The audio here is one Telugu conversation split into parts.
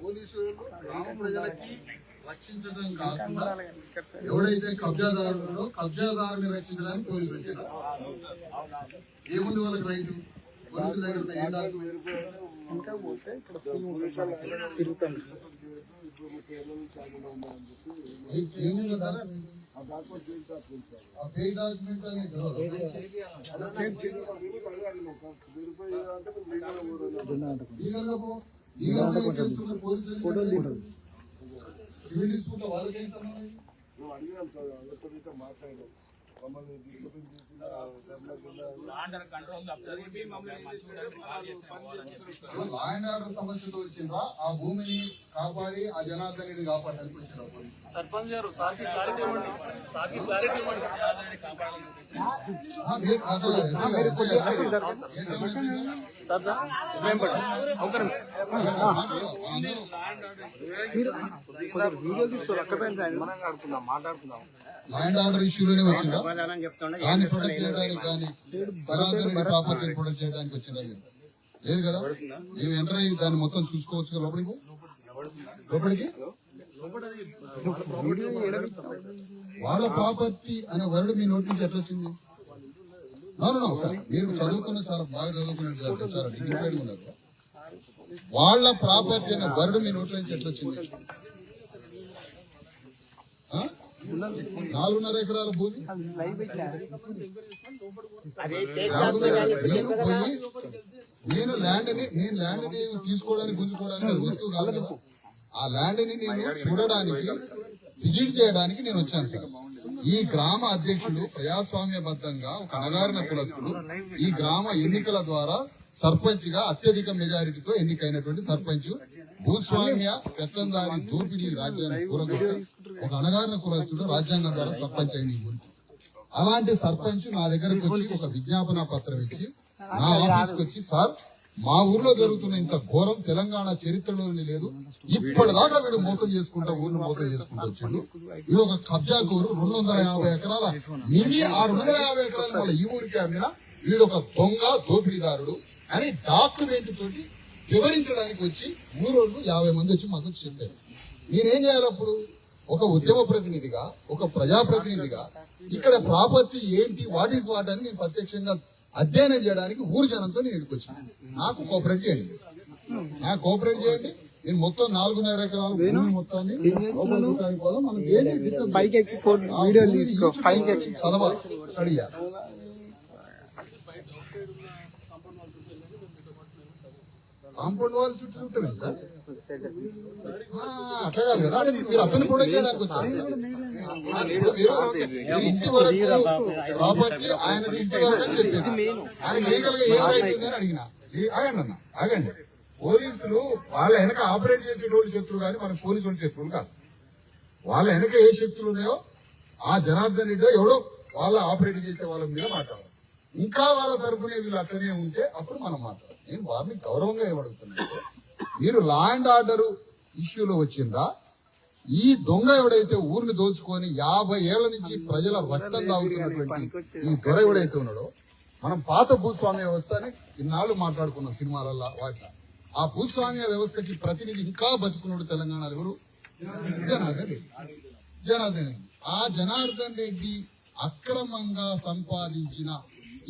పోలీసులు గ్రామ ప్రజలకి రక్షించడం కాకుండా ఎవడైతే కబ్జాదారులో కబ్జాదారుని రక్షించడానికి పోలీసులు వచ్చారు. ఏముంది వాళ్ళకి రైతు పోలీసుల దగ్గర ఇంకా పోతే ఇక్కడ తిరుగుతాను. సివిల్ డిస్ప్యూట్ వాళ్ళకి మాట్లాడారు. లా అండ్ ఆర్డర్ సమస్యతో వచ్చిందా ఆ భూమిని కాపాడి ఆ జనార్దన్ కాపాడడానికి వచ్చిన సర్పంచ్ గారు సార్కి క్లారిటీ ఇవ్వండి. సార్కి క్లారిటీ ఇవ్వండి. సార్ సార్ వీడియో తీస్తారు అక్కడ మాట్లాడుకుందాం. లా అండ్ ఆర్డర్ ఇష్యూలోనే వచ్చిందా దాన్ని ప్రొటెక్ట్ చేయడానికి కానీ ప్రాపర్టీని ప్రొటెక్ట్ చేయడానికి వచ్చిందా లేదు కదా. మేము ఎంటర్ అయ్యి దాన్ని మొత్తం చూసుకోవచ్చు కదా. లోపలికి వాళ్ళ ప్రాపర్టీ అనే వర్డ్ మీ నోటి నుంచి ఎట్లా వచ్చింది? నో సార్, మీరు చదువుకున్న చాలా బాగా చదువుకున్నట్టు చాలా డిగ్నిఫైడ్ ఉన్నారు. వాళ్ళ ప్రాపర్టీ అనే వర్డ్ మీ నోటి నుంచి ఎట్లా వచ్చింది? 4.5 ఎకరాల భూమి నేను ల్యాండ్ ని తీసుకోవడానికి గుంజుకోవడానికి వస్తువు కాదు కదా. ఆ ల్యాండ్ ని నేను చూడడానికి విజిట్ చేయడానికి నేను వచ్చాను సార్. ఈ గ్రామ అధ్యక్షుడు ప్రజాస్వామ్యబద్ధంగా ఒక అణగారిన కులస్తుడు ఈ గ్రామ ఎన్నికల ద్వారా సర్పంచ్ గా అత్యధిక మెజారిటీతో ఎన్నికైనటువంటి సర్పంచ్ భూస్వామ్య పెత్తందారి దోపిడీ రాజ్యాన్ని కూరగొట్టి ఒక అణగారిన కులస్తుడు రాజ్యాంగం ద్వారా సర్పంచ్ అయింది ఈ ఊరికి. అలాంటి సర్పంచ్ నా దగ్గరకు వచ్చి ఒక విజ్ఞాపన పత్రం ఇచ్చి నా ఆఫీస్కి వచ్చి, సార్ మా ఊర్లో జరుగుతున్న ఇంత ఘోరం తెలంగాణ చరిత్రలోనే లేదు, ఇప్పటిదాకా వీడు మోసం చేసుకుంటా ఊరిని మోసం చేసుకుంటూ వచ్చిండు. వీడు ఒక కబ్జా కూరు 250 ఎకరాల మిగి 650 ఎకరాల మళ్ళీ ఈ ఊరికి అమ్మిన వీడు ఒక దొంగ దోపిడీదారుడు అని డాక్యుమెంట్ తోటి వివరించడానికి వచ్చి ఊరోళ్ళు 50 మంది వచ్చి మాకు చెప్పారు. మీరేం చేయాలప్పుడు? ఒక ఉద్యమ ప్రతినిధిగా ఒక ప్రజాప్రతినిధిగా ఇక్కడ ప్రాపర్టీ ఏంటి, వాట్ ఈస్ వాట్ అని నేను ప్రత్యక్షంగా అధ్యయనం చేయడానికి ఊరు జనంతో నేను ఇక్కడికి వచ్చాను. నాకు కోఆపరేట్ చేయండి. నేను మొత్తం 4.5 ఎకరాల భూమి మొత్తాన్ని చదవాలి, స్టడీ చేయాలి. కాంపౌండ్ వాళ్ళు చుట్టూ సార్ అట్లా కాదు కదా. మీరు అతను ప్రొడక్ట్ చేయడానికి వచ్చారు. మీరు ఇంటి వరకు ప్రాపర్టీ ఆయనది ఇంటి వరకు అని చెప్పారు. ఆయన లీగల్ గా ఏం రైట్ ఉందని అడిగినా. ఆగండి. పోలీసులు వాళ్ళ వెనక ఆపరేట్ చేసేటోళ్ళు శత్రువు కానీ మన పోలీసుల శత్రువులు కాదు. వాళ్ళ వెనక ఏ శక్తులు ఉన్నాయో ఆ జనార్దన్ రెడ్డి ఎవడో వాళ్ళ ఆపరేట్ చేసే వాళ్ళ మీద మాట్లాడాలి. ఇంకా వాళ్ళ తరఫునే వీళ్ళు అట్లనే ఉంటే అప్పుడు మనం మాట్లాడాలి. నేను వారిని గౌరవంగా ఏమడుగుతున్నాను, మీరు లా అండ్ ఆర్డర్ ఇష్యూలో వచ్చిందా? ఈ దొంగ ఎవడైతే ఊరిని దోచుకొని 50 ఏళ్ల నుంచి ప్రజల రక్తం తాగుతున్నటువంటి ఈ దొర ఎవడైతే ఉన్నాడో, మనం పాత భూస్వామ్య వ్యవస్థని ఇన్నాళ్ళు మాట్లాడుకున్నాం సినిమాలల్లో వాటిలో. ఆ భూస్వామ్య వ్యవస్థకి ప్రతినిధి ఇంకా బతుకున్నాడు తెలంగాణలో ఎవరు? జనార్దన్ రెడ్డి. ఆ జనార్దన్ రెడ్డి అక్రమంగా సంపాదించిన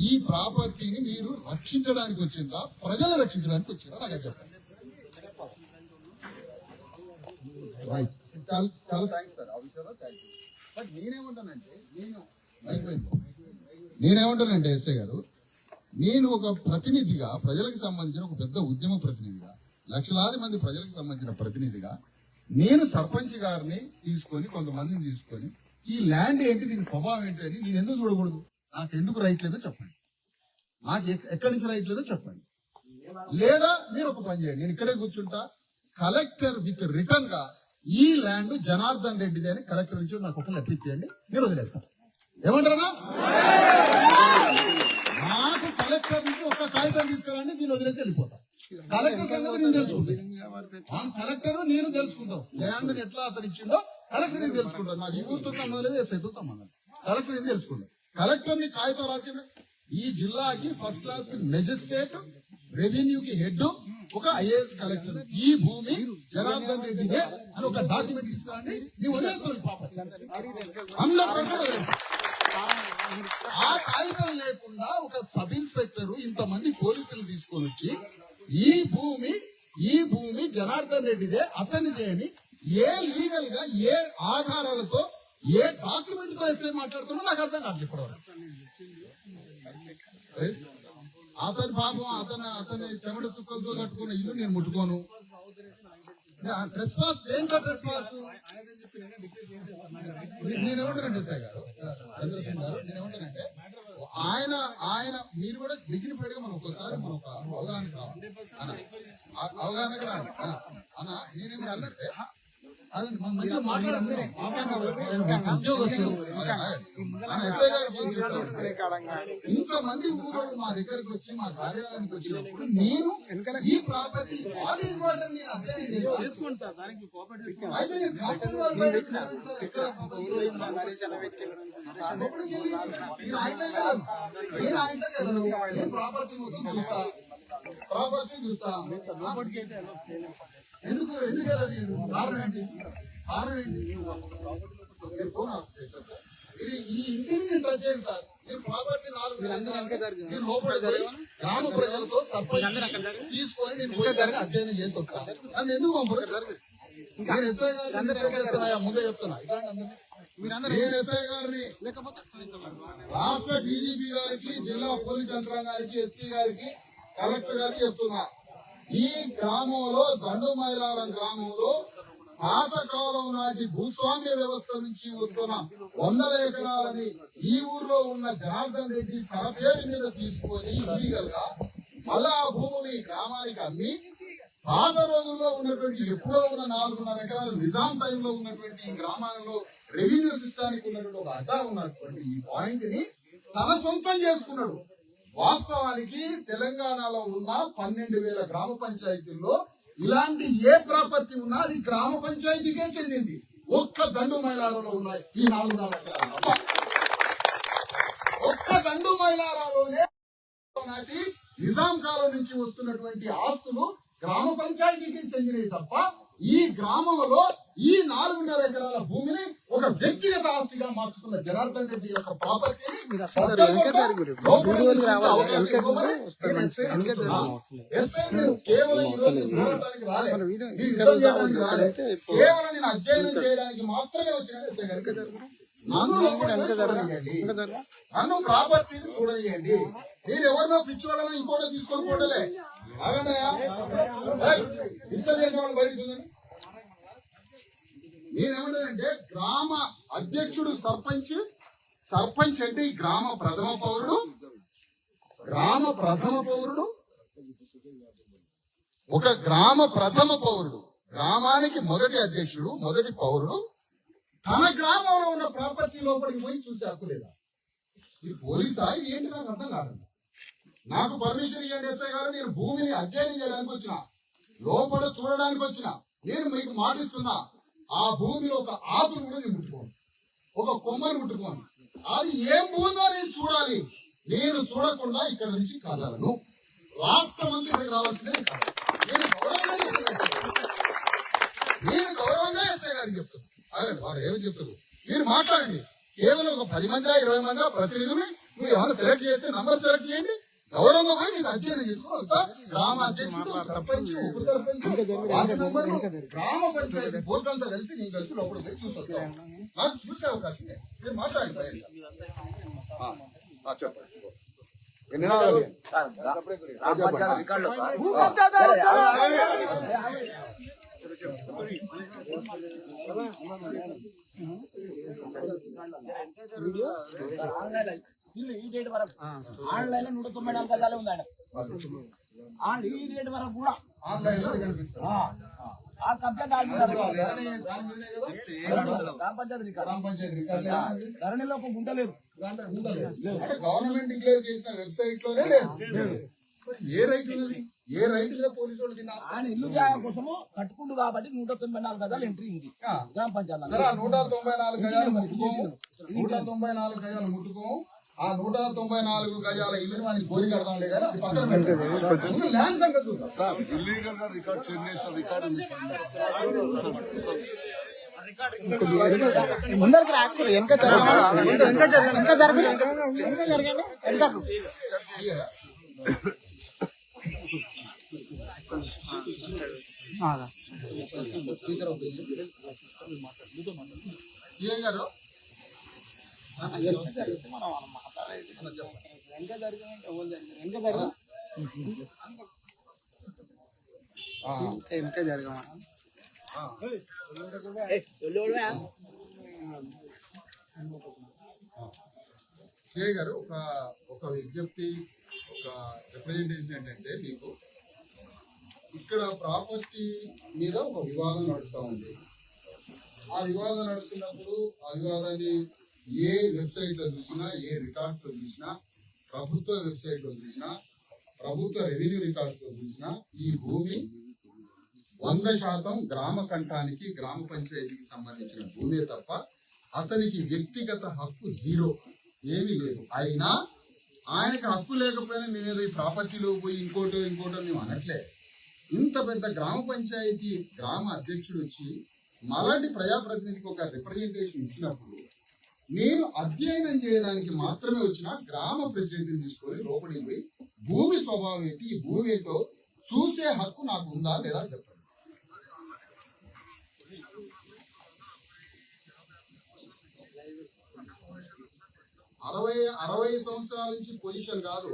ఈ ప్రాపర్టీని మీరు రక్షించడానికి వచ్చిందా, ప్రజలు రక్షించడానికి వచ్చిందా? నాకు చెప్పండి. చాలా థ్యాంక్స్ సార్, ఆ విషయంలో థ్యాంక్ యూ. బట్ నేనేమంటానంటే ఎస్ఐ గారు, నేను ఒక ప్రతినిధిగా ప్రజలకు సంబంధించిన ఒక పెద్ద ఉద్యమ ప్రతినిధిగా, లక్షలాది మంది ప్రజలకు సంబంధించిన ప్రతినిధిగా నేను సర్పంచ్ గారిని తీసుకొని కొంతమందిని తీసుకొని ఈ ల్యాండ్ ఏంటి, దీని స్వభావం ఏంటి అని నేను ఎందుకు చూడకూడదు? నాకు ఎందుకు రైట్ లేదో చెప్పండి. నాకు ఎక్కడి నుంచి రైట్ లేదో చెప్పండి. లేదా మీరు ఒక పని చేయండి, నేను ఇక్కడే కూర్చుంటా, కలెక్టర్ విత్ రిటర్న్ గా ఈ ల్యాండ్ జనార్దన్ రెడ్డిది అని కలెక్టర్ నుంచి నాకు ఒక లెటర్ ఇప్పియండి, నేను వదిలేస్తాను. ఏమంటారా? నాకు కలెక్టర్ నుంచి ఒక కాగితం తీసుకురండి, దీన్ని వదిలేసి వెళ్ళిపోతా. కలెక్టర్ సంగతి నేను తెలుసుకుంటాను. కలెక్టర్ నేను తెలుసుకుంటాం. ల్యాండ్ ఎట్లా అతను ఇచ్చిండో కలెక్టర్ నేను తెలుసుకుంటాను. నాకు ఈ ఊరితో సంబంధం లేదు, ఎస్ఐతో సంబంధం. కలెక్టర్ నేను తెలుసుకుంటాను. కలెక్టర్ ని కాగితం రాసి ఈ జిల్లాకి ఫస్ట్ క్లాస్ మెజిస్ట్రేట్, రెవెన్యూకి హెడ్, ఒక ఐఏఎస్ కలెక్టర్, ఈ భూమి రెడ్డిదే అని ఒక డాక్యుమెంట్ ఇస్తానని నీవు వదిలేస్తావు ప్రాపర్టీ 100% వదిలేస్తావు. ఆ కాగితం లేకుండా ఒక సబ్ ఇన్స్పెక్టర్ ఇంతమంది పోలీసులు తీసుకొని వచ్చి ఈ భూమి జనార్దన్ రెడ్డిదే అతనిదే అని ఏ లీగల్ గా ఏ ఆధారాలతో ఏ డాక్యుమెంట్ తో ఎస్ఐ మాట్లాడుతున్నా నాకు అర్థం కావట్లేదు ఇప్పటివరకు. అతని పాపం అతని చెమట చుక్కలతో కట్టుకున్న ఇల్లు నేను ముట్టుకోను. ట్రెస్ పాస్ ఏంటో ట్రెస్ పాస్ నేనేమంటానంటే సార్ గారు చంద్రసింగ్ గారు నేనేమంటానంటే ఆయన మీరు కూడా డిగ్నిఫైడ్ గా మనం ఒక్కోసారి మనం ఒక అవగాహనకు రావాలి అవగాహనకు రావాలి అన్న నేనేమంటానంటే అది మనం మంచిగా మాట్లాడుతున్నాం ఉద్యోగస్తులు ఇంతమంది ఊరోళ్ళు మా దగ్గరకు వచ్చి మా కార్యాలయానికి వచ్చినప్పుడు నేను ఈ ప్రాపర్టీ వాట్ ఈస్ వాట్ అని నేను అధ్యయనం చేయాలి. అయితే నేను కాంపౌండ్ వాల్ బయట ఎక్కడ నేను ఆయనకి వెళ్ళను నేను ప్రాపర్టీ మొత్తం చూస్తా ఎందుకు వెళ్ళలేదు కారణం ఏంటి ఫోన్ ఈ ఇంటిని నేను టచ్ చేయండి సార్. నేను ప్రాపర్టీ 4 నేను లోపల గ్రామ ప్రజలతో సర్పంచ్ తీసుకొని నేను పోయేదాన్ని అధ్యయనం చేసి వస్తాను. నన్ను ఎందుకు పంపరు? నేను ఎస్ఐ గారిని చేస్తానా ముందే చెప్తున్నా నేను ఎస్ఐ గారిని లేకపోతే రాష్ట్ర డీజీపీ గారికి జిల్లా పోలీస్ యంత్రాంగానికి ఎస్పీ గారికి కలెక్టర్ గారికి చెప్తున్నా ఈ గ్రామంలో దండుమైలారం గ్రామంలో పాతకాలం నాటి భూస్వామ్య వ్యవస్థ నుంచి వస్తున్న 100 ఎకరాలని ఈ ఊర్లో ఉన్న జనార్దన్ రెడ్డి తన పేరు మీద తీసుకొని ఇల్లీగల్ గా మళ్ళా ఆ భూమిని గ్రామానికి అమ్మి పాత రోజుల్లో ఉన్నటువంటి ఎప్పుడో ఉన్న 4.5 ఎకరాలు నిజాం టైంలో ఉన్నటువంటి ఈ గ్రామాలలో రెవెన్యూ సిస్టానికి ఉన్నటువంటి ఒక అడ్డా ఉన్నటువంటి ఈ పాయింట్ ని తన సొంతం చేసుకున్నాడు. వాస్తవానికి తెలంగాణలో ఉన్న 12,000 గ్రామ పంచాయతీల్లో ఇలాంటి ఏ ప్రాపర్టీ ఉన్నా అది గ్రామ పంచాయతీకే చెందింది. ఒక్క దండుమైలారంలో ఉన్నాయి ఈ 4.5 ఎకరాలు. ఒక్క దండుమైలారంలోనే నాటి నిజాం కాలం నుంచి వస్తున్నటువంటి ఆస్తులు గ్రామ పంచాయతీకి చెందినవి తప్ప ఈ గ్రామంలో ఈ 4.5 ఎకరాల భూమిని ఒక వ్యక్తిగత ఆస్తిగా మార్చుకున్న జనార్దన్ రెడ్డి యొక్క ప్రాపర్టీని కేవలం నేను అధ్యయనం చేయడానికి మాత్రమే వచ్చిన ఎస్ఐ గారికి నన్ను ప్రాపర్టీని చూడనియండి. నేను ఎవరినో పిచ్చోడనో ఇంకోటో తీసుకొని పోవడలే డిస్టర్బ్ చేసే వాళ్ళు బయటకు నేనేమంటానంటే గ్రామ అధ్యక్షుడు సర్పంచ్ అంటే ఈ గ్రామ ప్రథమ పౌరుడు ఒక గ్రామ ప్రథమ పౌరుడు గ్రామానికి మొదటి అధ్యక్షుడు మొదటి పౌరుడు తన గ్రామంలో ఉన్న ప్రాపర్టీ లోపలికి పోయి చూసే హక్కు లేదా? ఈ పోలీసా ఏంటి నాకు అర్థం కాదు. నాకు పర్మిషన్ ఇవ్వండి ఎస్ఐ గారు, నేను భూమిని అధ్యయనం చేయడానికి వచ్చిన లోపల చూడడానికి వచ్చిన నేను మీకు మాటిస్తున్నా ఆ భూమిలో ఒక ఆకును కూడా నేను ముట్టుకోను, ఒక కొమ్మని ముట్టుకోను. అది ఏం భూమిలో నేను చూడాలి. నేను చూడకుండా ఇక్కడ నుంచి కదలను. రాష్ట్ర మంత్రి ఇక్కడికి రావాల్సిందే కాదు. నేను గౌరవంగా ఎస్ఐ గారికి చెప్తాను. అదే వారు ఏమి చెప్తారు మీరు మాట్లాడండి. కేవలం ఒక 10 మంది 20 మంది ప్రతినిధులు మీరు ఏమైనా సెలెక్ట్ చేస్తే నంబర్ సెలెక్ట్ చేయండి. గౌరవంగా పోయి నేను అధ్యయనం చేసుకుని వస్తా. గ్రామ అధ్యక్షుడు సర్పంచ్ ఉప సర్పంచ్ వార్డు మెంబర్లు గ్రామ పంచాయతీ బోర్డు అంతా కలిసి నేను కలిసి లోపల పోయి చూసి వస్తాను. నాకు చూసే అవకాశం మీరు మాట్లాడండి. చెప్పండి ఇల్లు ఈ డేట్ వరకు ఆన్లైన్ లో 194 గజాలే ఉందండి. ఈ డేట్ వరకు కూడా ఆన్లైన్ లో కనిపిస్తుంది. ఆ కంప్లైంట్ గ్రామ పంచాయతీ ధరణిలో ఒక గుంట లేదు. గవర్నమెంట్ డిక్లేర్ చేసిన వెబ్సైట్ లోనే లేదు. ఏ రైట్ ఉన్నది? ఏ రైట్ లో పోలీసు వాళ్ళు తిన్నారు? ఆయన ఇల్లు జాగా కోసము కట్టుకుంటు కాబట్టి 194 గజాలు ఎంట్రీ ఉంది గ్రామ పంచాయతీ. 194 గజాలు ముట్టుకోము. 194 గజాలు ముట్టుకోము. ఆ 194 గజాల ఇల్లుని మనకి గోరి కడతాంలే కానీ అది పక్కన పెట్టండి. ముందు ల్యాండ్ సంగతి చూద్దాం. ఇల్లీగల్ గా రికార్డ్ చేసిన రికార్డు ఉంది ముందరికి రాకూడదు వెనక జరగండి వెనకకు స్పీకర్ సీఎం గారు వెనక జరగమా సిఐ గారు ఒక విజ్ఞప్తి, ఒక రిప్రజెంటేషన్ ఏంటంటే, మీకు ఇక్కడ ప్రాపర్టీ మీద ఒక వివాదం నడుస్తూ ఉంది. ఆ వివాదం నడుస్తున్నప్పుడు ఆ వివాదాన్ని ఏ వెబ్సైట్ లో చూసినా, ఏ రికార్డ్స్ లో చూసినా, ప్రభుత్వ వెబ్సైట్ లో చూసినా, ప్రభుత్వ రెవెన్యూ రికార్డ్స్ లో చూసినా, ఈ భూమి 100% గ్రామ కంఠానికి, గ్రామ పంచాయతీకి సంబంధించిన భూమే తప్ప అతనికి వ్యక్తిగత హక్కు జీరో, ఏమీ లేదు. అయినా ఆయనకు హక్కు లేకపోయినా నేనేదో ఈ ప్రాపర్టీలో పోయి ఇంకోటో మేము అనట్లే. ఇంత పెద్ద గ్రామ పంచాయతీ గ్రామ అధ్యక్షుడు వచ్చి మలాంటి ప్రజాప్రతినిధికి ఒక రిప్రజెంటేషన్ ఇచ్చినప్పుడు నేను అధ్యయనం చేయడానికి మాత్రమే వచ్చిన గ్రామ ప్రెసిడెంట్ని తీసుకొని లోపలికి పోయి భూమి స్వభావం ఏంటి, ఈ భూమి ఏంటో చూసే హక్కు నాకు ఉందా లేదా చెప్పండి. అరవై సంవత్సరాల నుంచి పొజిషన్ కాదు,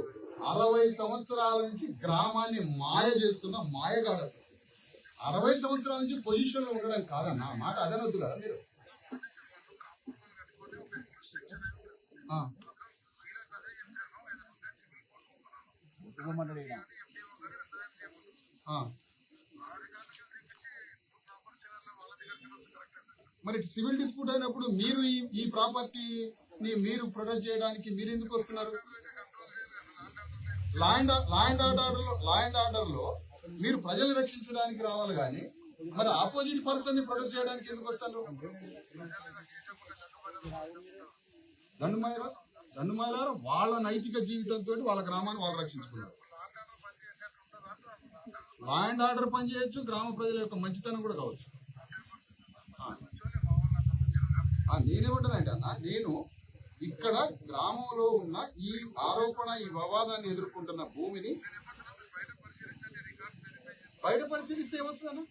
60 సంవత్సరాల నుంచి గ్రామాన్ని మాయ చేస్తున్న మాయగాడు. 60 సంవత్సరాల నుంచి పొజిషన్ లో ఉండడం కాదన్న మాట, అదనొద్దు కదా మీరు. మరి సివిల్ డిస్ప్యూట్ అయినప్పుడు మీరు ఈ ప్రాపర్టీని మీరు ప్రొటెక్ట్ చేయడానికి మీరు ఎందుకు వస్తున్నారు? లా అండ్ ఆర్డర్ లో మీరు ప్రజలు రక్షించడానికి రావాలి కానీ మరి ఆపోజిట్ పర్సన్ ని ప్రొటెక్ట్ చేయడానికి ఎందుకు వస్తారు? దండుమాల వాళ్ళ నైతిక జీవితంతో వాళ్ళ గ్రామాన్ని వాళ్ళు రక్షించుకున్నారు. లా అండ్ ఆర్డర్ పని చేయొచ్చు, గ్రామ ప్రజల యొక్క మంచితనం కూడా కావచ్చు. నేనేమంటానంటే అన్న, నేను ఇక్కడ గ్రామంలో ఉన్న ఈ ఆరోపణ, ఈ వివాదాన్ని ఎదుర్కొంటున్న భూమిని బయట పరిశీలిస్తే ఏమొస్తుందన్న?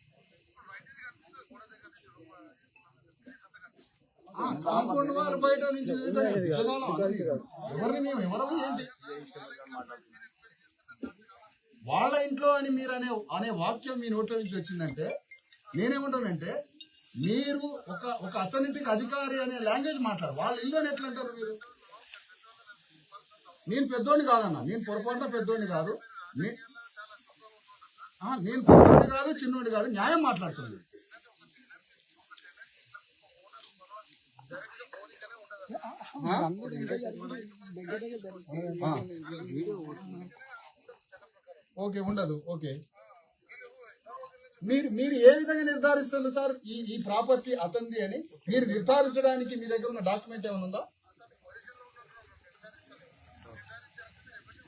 కాంపౌండ్ వారు బయట నుంచి ఎవరు ఏంటి వాళ్ళ ఇంట్లో అని మీరు అనే వాక్యం మీ నోట్ల నుంచి వచ్చిందంటే నేనేమంటానంటే, మీరు ఒక అథెంటిక్ అధికారి అనే లాంగ్వేజ్ మాట్లాడు. వాళ్ళ ఇల్లు అని ఎట్లా అంటారు మీరు? నేను పెద్దోడిని కాదన్న, నేను పొరపాటున పెద్దోడిని కాదు, నేను పెద్దోడిని కాదు, చిన్నోడి కాదు, న్యాయం మాట్లాడుతున్నాను. ఓకే, ఉండదు. ఓకే, మీరు ఏ విధంగా నిర్ధారిస్తారు సార్ ఈ ప్రాపర్టీ అతనిది అని? మీరు నిర్ధారించడానికి మీ దగ్గర ఉన్న డాక్యుమెంట్ ఏమైనా ఉందా?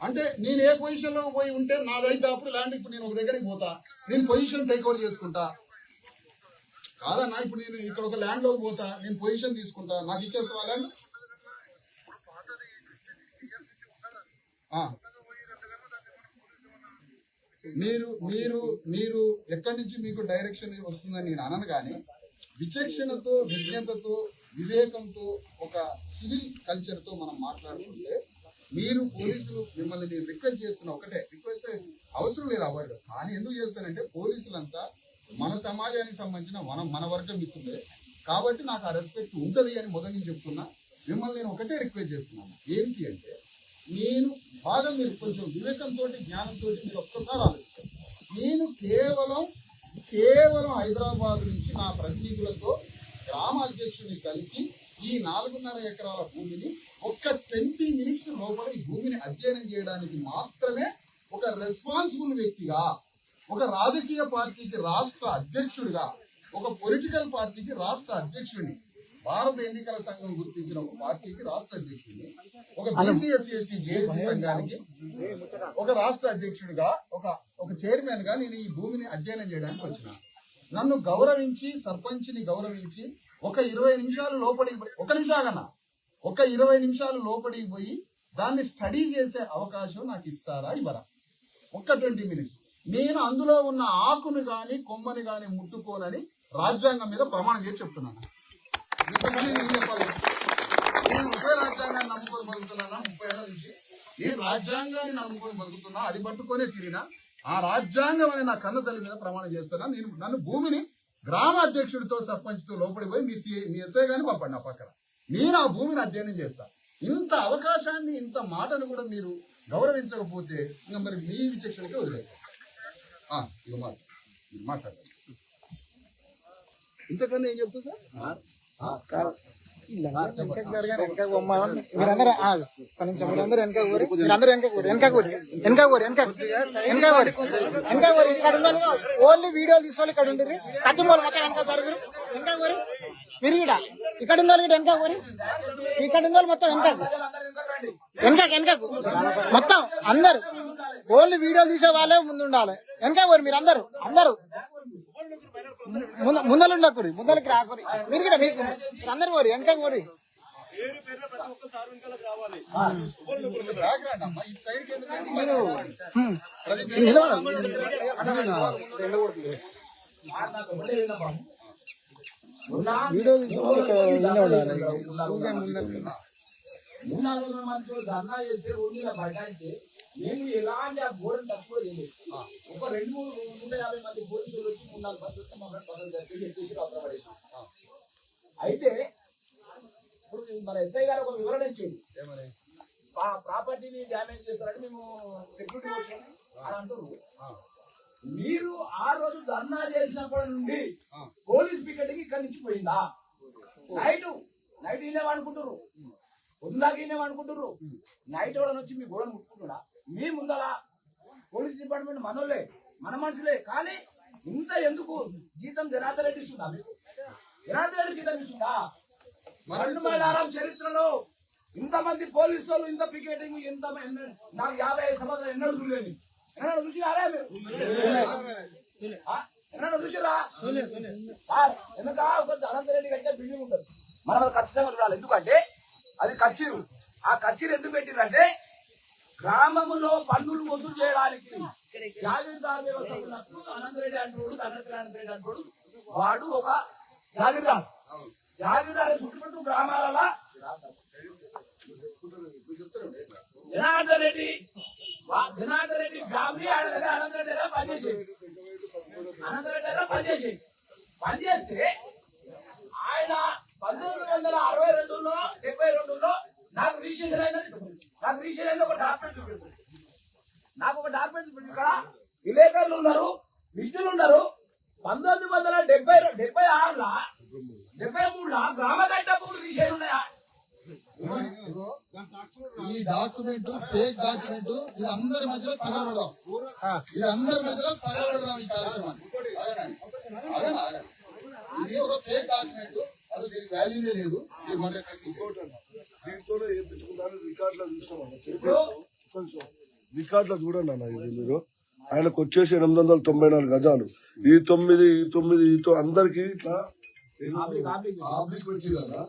అంటే నేను ఏ పొజిషన్ లో పోయి ఉంటే నాదైతే అప్పుడు ల్యాండ్, ఇప్పుడు నేను ఒక దగ్గరికి పోతా, నేను పొజిషన్ టేక్ ఓవర్ చేసుకుంటా కాదన్నా. ఇప్పుడు నేను ఇక్కడ ఒక ల్యాండ్ లోకి పోతా, నేను పొజిషన్ తీసుకుంటా, నాకు ఇచ్చేస్తా ల్యాండ్. మీరు ఎక్కడి నుంచి మీకు డైరెక్షన్ వస్తుందని నేను అనను, కానీ విచక్షణతో, విజ్ఞతతో, వివేకంతో, ఒక సివిల్ కల్చర్ తో మనం మాట్లాడుకుంటే, మీరు పోలీసులు మిమ్మల్ని నేను రిక్వెస్ట్ చేస్తున్నా, ఒకటే రిక్వెస్ట్, అవసరం లేదు అవార్డు, కానీ ఎందుకు చేస్తానంటే పోలీసులంతా మన సమాజానికి సంబంధించిన మన వర్గం మిత్రులే కాబట్టి నాకు ఆ రెస్పెక్ట్ ఉంటుంది అని మొదటి నుంచి చెప్తున్నా. మిమ్మల్ని నేను ఒకటే రిక్వెస్ట్ చేస్తున్నాను, ఏంటి అంటే, నేను బాగా మీరు కొంచెం వివేకంతో, జ్ఞానంతో మీరు ఒక్కసారి ఆలోచిస్తారు. నేను కేవలం హైదరాబాద్ నుంచి నా ప్రతినిధులతో గ్రామ అధ్యక్షుడిని కలిసి ఈ 4.5 ఎకరాల భూమిని ఒక్క 20 మినిట్స్ లోపల ఈ భూమిని అధ్యయనం చేయడానికి మాత్రమే ఒక రెస్పాన్సిబుల్ వ్యక్తిగా, ఒక రాజకీయ పార్టీకి రాష్ట్ర అధ్యక్షుడిగా, ఒక పొలిటికల్ పార్టీకి రాష్ట్ర అధ్యక్షుడిని భారత ఎన్నికల సంఘం గుర్తించిన ఒక పార్టీకి రాష్ట్ర అధ్యక్షుడిని, ఒక బీసీ ఎస్సీ ఎస్టీ జేఏసీ సంఘానికి ఒక రాష్ట్ర అధ్యక్షుడిగా ఒక చైర్మన్ గా నేను ఈ భూమిని అధ్యయనం చేయడానికి వచ్చిన. నన్ను గౌరవించి సర్పంచ్ని గౌరవించి ఒక 20 నిమిషాలు లోపలికి ఒక నిమిషాగన్నా ఒక 20 నిమిషాలు లోపలికి పోయి దాన్ని స్టడీ చేసే అవకాశం నాకు ఇస్తారా ఇవ్వరా? ఒక్క 20 మినిట్స్. నేను అందులో ఉన్న ఆకును గాని కొమ్మని గాని ముట్టుకోనని రాజ్యాంగం మీద ప్రమాణం చేసి చెప్తున్నాను. ఇంతకన్నా నేను చెప్పాలి. నేను ఒకే రాజ్యాంగాన్ని నమ్ముకొని బతుకుతున్నానా 30 ఏళ్ళ నుంచి? నేను రాజ్యాంగాన్ని నమ్ముకొని బతుకుతున్నా, అది పట్టుకొనే తిరిగినా. ఆ రాజ్యాంగం అనే నా కన్న తల్లి మీద ప్రమాణం చేస్తున్నా. నేను నన్ను భూమిని గ్రామ అధ్యక్షుడితో సర్పంచ్తో లోపలికి పోయి మీ ఎస్ఐ గాని పంపండి నా పక్కన, నేను ఆ భూమిని అధ్యయనం చేస్తా. ఇంత అవకాశాన్ని ఇంత మాటను కూడా మీరు గౌరవించకపోతే ఇంకా మరి మీ విచక్షణకే వదిలేస్తాను. ఇక మాట్లాడాలి. ఇంతకన్నా ఏం చెప్తుంది సార్? మీరందరూ వెనక ఓన్లీ వీడియోలు తీసుకోవాలి. ఇక్కడ ఉండరు కత్తి వాళ్ళు మొత్తం వెనక జరుగురు. వెనక కోరి మీరు ఇక్కడ ఉన్న వాళ్ళు వెనక కోరి, ఇక్కడ ఉన్న వాళ్ళు మొత్తం వెనకకు మొత్తం అందరు ఓన్లీ వీడియోలు తీసే వాళ్ళే ముందు ఉండాలి. వెనక కోరి మీరు అందరు ముందలు ఉండకూరి, ముందలకి రాకూరి. మీరు కూడా మీకు అందరు కోరి వెనక కోరి. ధర్నా చేస్తే ఊళ్ళో బటాయిస్తే మేము ఎలాంటి ఆ గోడను తక్కువలేదు. ఒక 200-150 మంది పోలీసులు వచ్చి 3-4 మంది వస్తే మమ్మల్ని పనులు చెప్పేసి అప్రపడేసాం. అయితే ఇప్పుడు మన ఎస్ఐ గారు ఒక వివరణ ఇచ్చింది, ప్రాపర్టీని డ్యామేజ్ చేస్తారని మేము సెక్యూరిటీ వచ్చాం అని అంటున్నారు. మీరు ఆ రోజు ధర్నా చేసినప్పటి నుండి పోలీస్ పికెట్కి ఇక్కడి నుంచి పోయిందా? నైట్ ఇనేమనుకుంటున్నారు, పొద్దులాగా ఇనేమనుకుంటున్నారు. నైట్ ఎవడని వచ్చి మీ గోడను ముట్టుకుంటున్నా? మీ ముందర పోలీస్ డిపార్ట్మెంట్ మనోళ్ళే, మన మనుషులే. కానీ ఇంత ఎందుకు జీతం జనార్దన్ రెడ్డి ఇస్తుందా? మీకు జనార్దన్ రెడ్డి జీతం ఇస్తుందా? మండలం చరిత్రలో ఇంతమంది పోలీసు వాళ్ళు, ఇంత పికెటింగ్, ఇంత నాకు 55 సంవత్సరాలు ఎన్నడూ చూడలేని. ఎన్నడూ చూసినారా మీరు? ఎన్నడూ చూసిరా? ఎందుక ఒక జనార్దన్ రెడ్డి కట్టిన బిల్డింగ్ ఉంటుంది, మనం అది ఖచ్చితంగా చూడాలి. ఎందుకంటే అది కచ్చిరు. ఆ కచ్చిరు ఎందుకు పెట్టిరంటే గ్రామంలో పన్నులు వసూలు చేయడానికి జాగీర్దార్ వ్యవస్థ ఉన్నప్పుడు అనంతరెడ్డి అంటాడు, అనంతరెడ్డి అంటాడు. వాడు ఒక జాగీర్దార్ చుట్టుపక్కల గ్రామాల జనార్దన్ రెడ్డి ఫ్యామిలీ ఆయన దగ్గర అనంతరెడ్డి దగ్గర పనిచేస్తే ఆయన 1962లో 72లో నాకు రిజిస్ట్రేషన్ అయింది. ఒక డాక్యుమెంట్ నాకు ఒక డాక్యుమెంట్ ఇక్కడ విలేకరులు ఉన్నారు, విద్యులు ఉన్నారు. 1976లో 73లో గ్రామ గడ్డప్పుడు రిజిస్ట్రేషన్ ఉన్నాయా? ఈ డాక్యుమెంట్ ఫేక్ డాక్యుమెంట్. ఇది అందరి మధ్యలో తగలబడదాం, ఈ కార్యక్రమాన్ని. ఇది ఒక ఫేక్ డాక్యుమెంట్, అసలు దీనికి వాల్యూనే లేదు. దీంతోనే ఏం తెచ్చుకుంటారని రికార్డులో చూసినామన్నా. రికార్డులో చూడండి అన్న, ఇది మీరు ఆయనకు వచ్చేసి 894 గజాలు. ఈ 9 అందరికి ఇట్లా ఆబ్లిక్ పెట్టి కదా,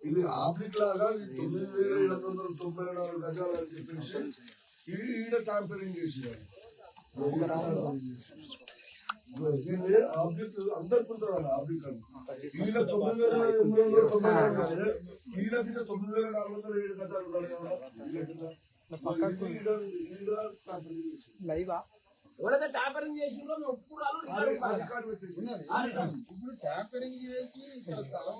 ఇది ఆబ్లిక్ లాగా 9794 గజాలు అని చెప్పేసి ఈడ ట్యాంపరింగ్ చేసినారు. దీన్ని ఆబ్లిక్ అందరికి ఉంటుంది అన్న. ఆబ్లిక్ అని ఈయన 9894 ఈయనకి 9407 గజాలు ఉండాలి కదా. ఎవరైతే ట్యాంపరింగ్ చేసిందో ఇప్పుడు ట్యాంపరింగ్ చేసి ఇక్కడ స్థలం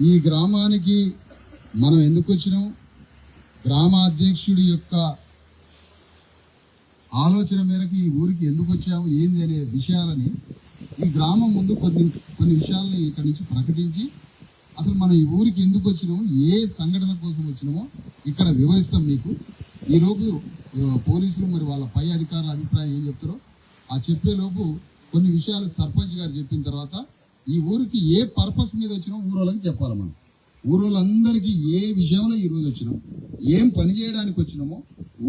ఈ గ్రామానికి మనం ఎందుకు వచ్చినాం, గ్రామ అధ్యక్షుడి యొక్క ఆలోచన మేరకు ఈ ఊరికి ఎందుకు వచ్చాము, ఏంది అనే విషయాలని ఈ గ్రామం ముందు కొన్ని విషయాలని ఇక్కడి నుంచి ప్రకటించి అసలు మనం ఈ ఊరికి ఎందుకు వచ్చినామో, ఏ సంఘటన కోసం వచ్చినామో ఇక్కడ వివరిస్తాం మీకు. ఈరోజు పోలీసులు మరి వాళ్ళ పై అధికారుల అభిప్రాయం ఏం చెప్తారో ఆ చెప్పేలోపు కొన్ని విషయాలు సర్పంచ్ గారు చెప్పిన తర్వాత ఈ ఊరికి ఏ పర్పస్ మీద వచ్చినా ఊరోళ్ళకి చెప్పాలి మనం. ఊరోళ్ళందరికీ ఏ విషయంలో ఈ రోజు వచ్చినాం, ఏం పని చేయడానికి వచ్చినామో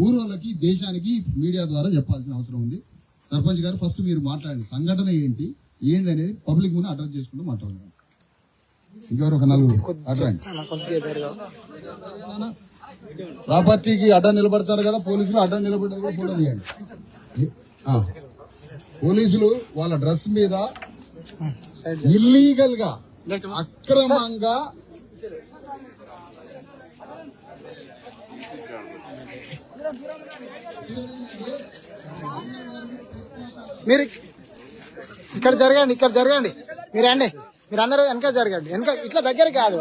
ఊరోళ్ళకి దేశానికి మీడియా ద్వారా చెప్పాల్సిన అవసరం ఉంది. సర్పంచ్ గారు ఫస్ట్ మీరు మాట్లాడండి, సంఘటన ఏంటి అనేది పబ్లిక్ ముందు అడ్రస్ చేసుకుంటూ మాట్లాడండి. ఇంకెవరు ఒక నలుగురు అడ్రండి. ప్రాపర్టీకి అడ్డం నిలబడతారు కదా పోలీసులు, అడ్డం నిలబడతారు కూడా ఫోటో తీయండి. పోలీసులు వాళ్ళ డ్రెస్ మీద ఇల్లీగల్ గా అక్రమంగా మీరు ఇక్కడ జరగండి మీరు అండి, మీరు అందరూ వెనక జరగండి, వెనక ఇట్లా దగ్గర కాదు,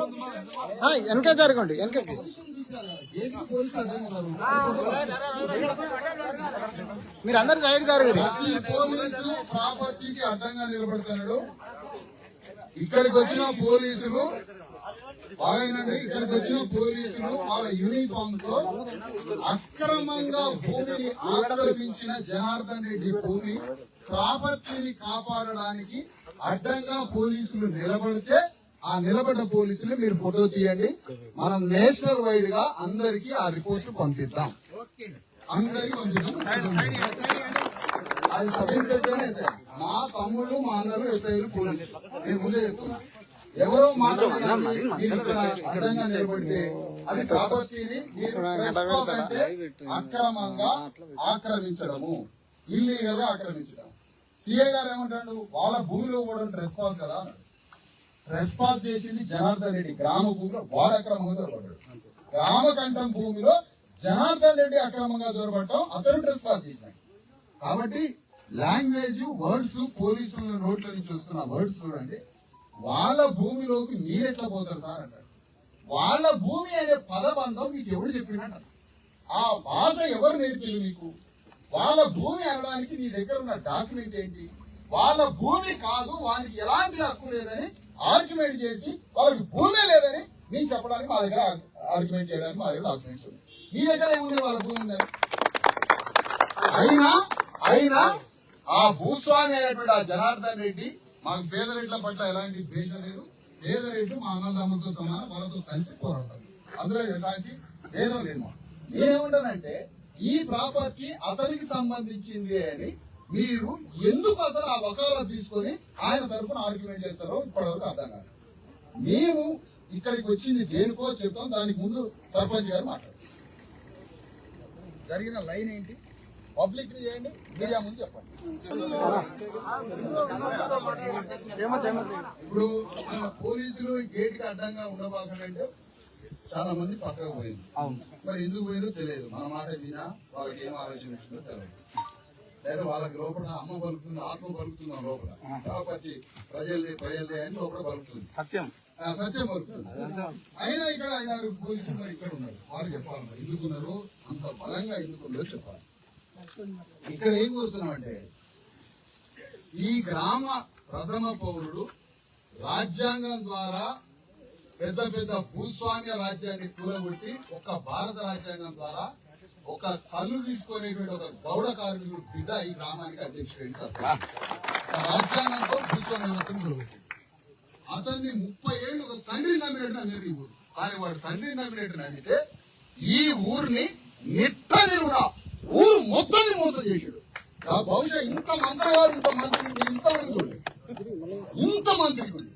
వెనక జరగండి, వెనకకి మీరు అందరు సైడ్ జరగండి. ప్రతి పోలీసు ప్రాపర్టీకి అడ్డంగా నిలబడతాడు. ఇక్కడికి వచ్చిన పోలీసులు బాగానండి, ఇక్కడికి వచ్చిన పోలీసులు వాళ్ళ యూనిఫామ్ తో అక్రమంగా భూమిని ఆక్రమించిన జనార్దన్ రెడ్డి భూమి ప్రాపర్టీని కాపాడడానికి అడ్డంగా పోలీసులు నిలబడితే ఆ నిలబడ్డ పోలీసులు మీరు ఫోటో తీయండి. మనం నేషనల్ వైడ్ గా అందరికి ఆ రిపోర్ట్ పంపిద్దాం. అందరికి పంపిద్దాం. అది సబ్ ఇన్స్పెక్టర్నే సార్, మా తమ్ముళ్ళు మా అన్నలు ఎస్ఐలు పోలీసులు. నేను ముందే చెప్తున్నా, ఎవరో మాట్లాడాలి మీరు ఇక్కడ అడ్డంగా నిలబడితే అది ప్రాపర్టీని మీరు ట్రెస్పాస్ అంటే అక్రమంగా ఆక్రమించడము, ఇల్లీగల్ గా ఆక్రమించడం. సిఐ గారు ఏమంటాడు, వాళ్ళ భూమిలో కూడా ట్రెస్పాస్ కదా. ట్రెస్పాస్ చేసింది జనార్దన్ రెడ్డి గ్రామ భూమిలో, వాడు అక్రమంగా దొరబడ్డాడు. గ్రామ కంఠం భూమిలో జనార్దన్ రెడ్డి అక్రమంగా దొరబడటం అతను ట్రెస్పాస్ చేశాడు. కాబట్టి లాంగ్వేజ్ వర్డ్స్ పోలీసుల నోట్ల నుంచి వస్తున్న వర్డ్స్ చూడండి. వాళ్ళ భూమిలోకి మీరెట్లా పోతారు సార్ అంటారు. వాళ్ళ భూమి అనే పదబంధం మీకు ఎవరు చెప్పిందంట, ఆ భాష ఎవరు నేర్పారు మీకు? వాళ్ళ భూమి అనడానికి నీ దగ్గర ఉన్న డాక్యుమెంట్ ఏంటి? వాళ్ళ భూమి కాదు, వాళ్ళకి ఎలాంటి హక్కు లేదని ఆర్గ్యుమెంట్ చేసి వాళ్ళకి భూమే లేదని నేను చెప్పడానికి మా దగ్గర ఆర్గ్యుమెంట్ చేయడానికి మా దగ్గర డాక్యుమెంట్స్ ఉంది. మీ దగ్గర ఏముంది వాళ్ళ భూమి ఉందని? అయినా ఆ భూస్వామి అయినటువంటి ఆ జనార్దన్ రెడ్డి మాకు పేదరెడ్ల పట్ల ఎలాంటి ద్వేషం లేదు. పేదరెడ్లు మా అన్నదమ్ములతో సమానం, వాళ్ళతో కలిసి పోరాడతారు. అందులో ఎలాంటి భేదం లేదు. నేనేమంటానంటే ఈ ప్రాపర్టీ అతనికి సంబంధించింది అని మీరు ఎందుకు అసలు ఆ వకాలత్ తీసుకొని ఆయన తరఫున ఆర్గ్యుమెంట్ చేస్తారో ఇప్పటివరకు అర్థం కాదు. మేము ఇక్కడికి వచ్చింది దేనికో చెప్తాం. దానికి ముందు సర్పంచ్ గారు మాట్లాడారు. జరిగిన లైన్ ఏంటి పబ్లిక్ ని చేయండి, మీడియా ముందు చెప్పండి. ఇప్పుడు పోలీసులు గేట్ కి అడ్డంగా ఉండబాకంటే చాలా మంది పక్కకు పోయింది. మరి ఎందుకు పోయిందో తెలియదు. మన మాట వినా వాళ్ళకి ఏం ఆలోచన వచ్చిందో తెలియదు. లేదా వాళ్ళకి లోపల అమ్మ పలుకుతుంది, ఆత్మ పలుకుతుంది లోపల. కాబట్టి ప్రజలే అని లోపల పలుకుతుంది, సత్యం పలుకుతుంది. అయినా ఇక్కడ 5-6 పోలీసులు మరి ఇక్కడ ఉన్నారు. వాళ్ళు చెప్పాలి మరి ఎందుకున్నారు, అంత బలంగా ఎందుకున్నారో చెప్పాలి. ఇక్కడ ఏం కోరుతున్నామంటే ఈ గ్రామ ప్రథమ పౌరుడు రాజ్యాంగం ద్వారా పెద్ద పెద్ద భూస్వామ్య రాజ్యాన్ని కూలగొట్టి ఒక భారత రాజ్యాంగం ద్వారా ఒక కళ్ళు తీసుకునేటువంటి ఒక గౌడ కార్మికుడు బిడ్డ ఈ గ్రామానికి అధ్యక్షుడు సార్. రాజ్యాంగంతో భూస్వామ్యవత్వం కూలగొట్టి అతన్ని 30 ఏళ్ళు ఒక తండ్రి నమ్మినట్టు నమ్మిరు ఈ ఊరు. కానీ వాడు తండ్రి నమ్మినట్టు నమ్మితే ఈ ఊరిని నిట్టనిలుగా ఊరు మొత్తాన్ని మోసం చేశాడు. బహుశా ఇంత మంత్రగాడు, ఇంత మంత్రి ఇంతవరకు చూడండి, ఇంత మంత్రికుడు.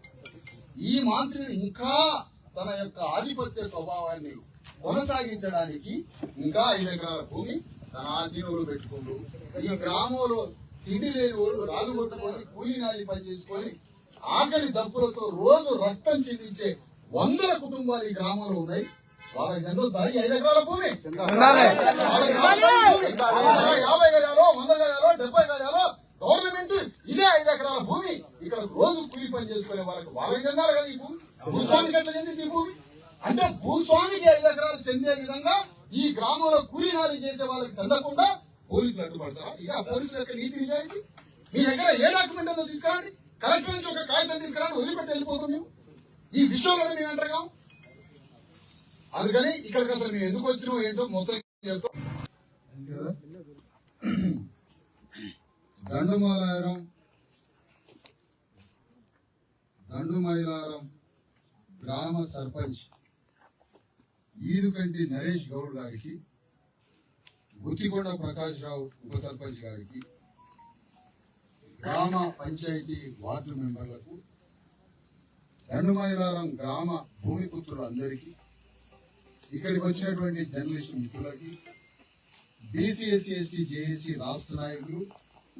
ఈ మంత్రిని ఇంకా తన యొక్క ఆధిపత్య స్వభావాన్ని కొనసాగించడానికి ఇంకా 5 ఎకరాల భూమి తన ఆధీనంలో పెట్టుకుంటూ ఈ గ్రామంలో తిండి లేని వాళ్ళు రాళ్ళు కొట్టుకొని కూలి నాలి పని చేసుకొని ఆఖరి దప్పులతో రోజు రక్తం చెందించే 100 కుటుంబాలు ఈ గ్రామంలో ఉన్నాయి. వాళ్ళకి ఎంతో 5 ఎకరాల భూమి, 50 గజాలో 100 గజాలో 70 గజాలో గవర్నమెంట్ ఇదే 5 ఎకరాల భూమి ఇక్కడ రోజు కూలి పని చేసుకునే వాళ్ళకి చెందాలి కదా ఈ భూమి. భూస్వామికి ఎట్లా చెందింది ఈ భూమి? అంటే భూస్వామికి 5 ఎకరాలు చెందే విధంగా ఈ గ్రామంలో కూలీనాలు చేసే వాళ్ళకి చెందకుండా పోలీసులు అడ్డుపడతారా? ఇక పోలీసుల యొక్క నీతి నిజాయితీ మీ దగ్గర ఏ డాక్యుమెంట్ ఉందో తీసుకురండి, కలెక్టర్ నుంచి ఒక కాగితం తీసుకురండి, వదిలిపెట్టి వెళ్ళిపోతాం మేము. ఈ విషయంలో మేము అంటారుగా. అందుకని ఇక్కడికి అసలు మేము ఎందుకు వచ్చినాం ఏంటో మొత్తం కదా దండుమైలారం గ్రామ సర్పంచ్ ఈదుకంటి నరేష్ గౌడ్ గారికి, గుత్తికొండ ప్రకాష్ రావు ఉప సర్పంచ్ గారికి, గ్రామ పంచాయతీ వార్డు మెంబర్లకు, దండుమైలారం గ్రామ భూమిపుత్రులందరికీ, ఇక్కడికి వచ్చినటువంటి జర్నలిస్టు మిత్రులకి, బీసీ ఎస్సీ ఎస్టీ జేఏసీ రాష్ట్ర నాయకులు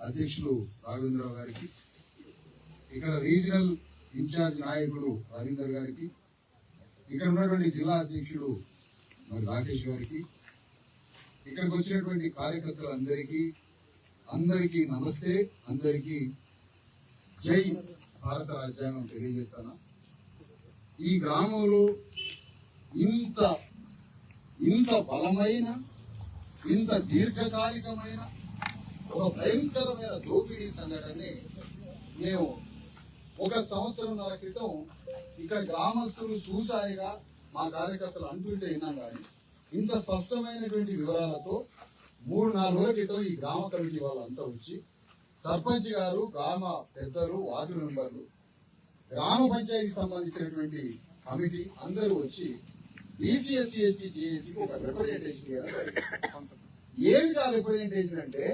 అధ్యక్షులు రాఘవేంద్రరావు గారికి, ఇక్కడ రీజనల్ ఇన్ఛార్జ్ నాయకుడు రవీందర్ గారికి, ఇక్కడ ఉన్నటువంటి జిల్లా అధ్యక్షుడు మరి రాకేష్ గారికి, ఇక్కడికి వచ్చినటువంటి కార్యకర్తలందరికీ అందరికీ నమస్తే, అందరికీ జై భారత రాజ్యాంగం తెలియజేస్తాను. ఈ గ్రామంలో ఇంత బలమైన, ఇంత దీర్ఘకాలికమైన ఒక భయంకరమైన దోపిడీ సంఘటనని మేము 1 సంవత్సరంన్నర క్రితం ఇక్కడ గ్రామస్తులు చూసాయిగా మా కార్యకర్తలు అంటుంటే విన్నాం కానీ ఇంత స్పష్టమైనటువంటి వివరాలతో 3-4 రోజుల క్రితం ఈ గ్రామ కమిటీ వాళ్ళంతా వచ్చి సర్పంచ్ గారు, గ్రామ పెద్దలు, వార్డు మెంబర్లు, గ్రామ పంచాయతీకి సంబంధించినటువంటి కమిటీ అందరూ వచ్చి బీసీ ఎస్సీ ఎస్టీ జేఏసీకి ఒక రిప్రజెంటేషన్ ఏమిటి ఆ రిప్రజెంటేషన్ అంటే,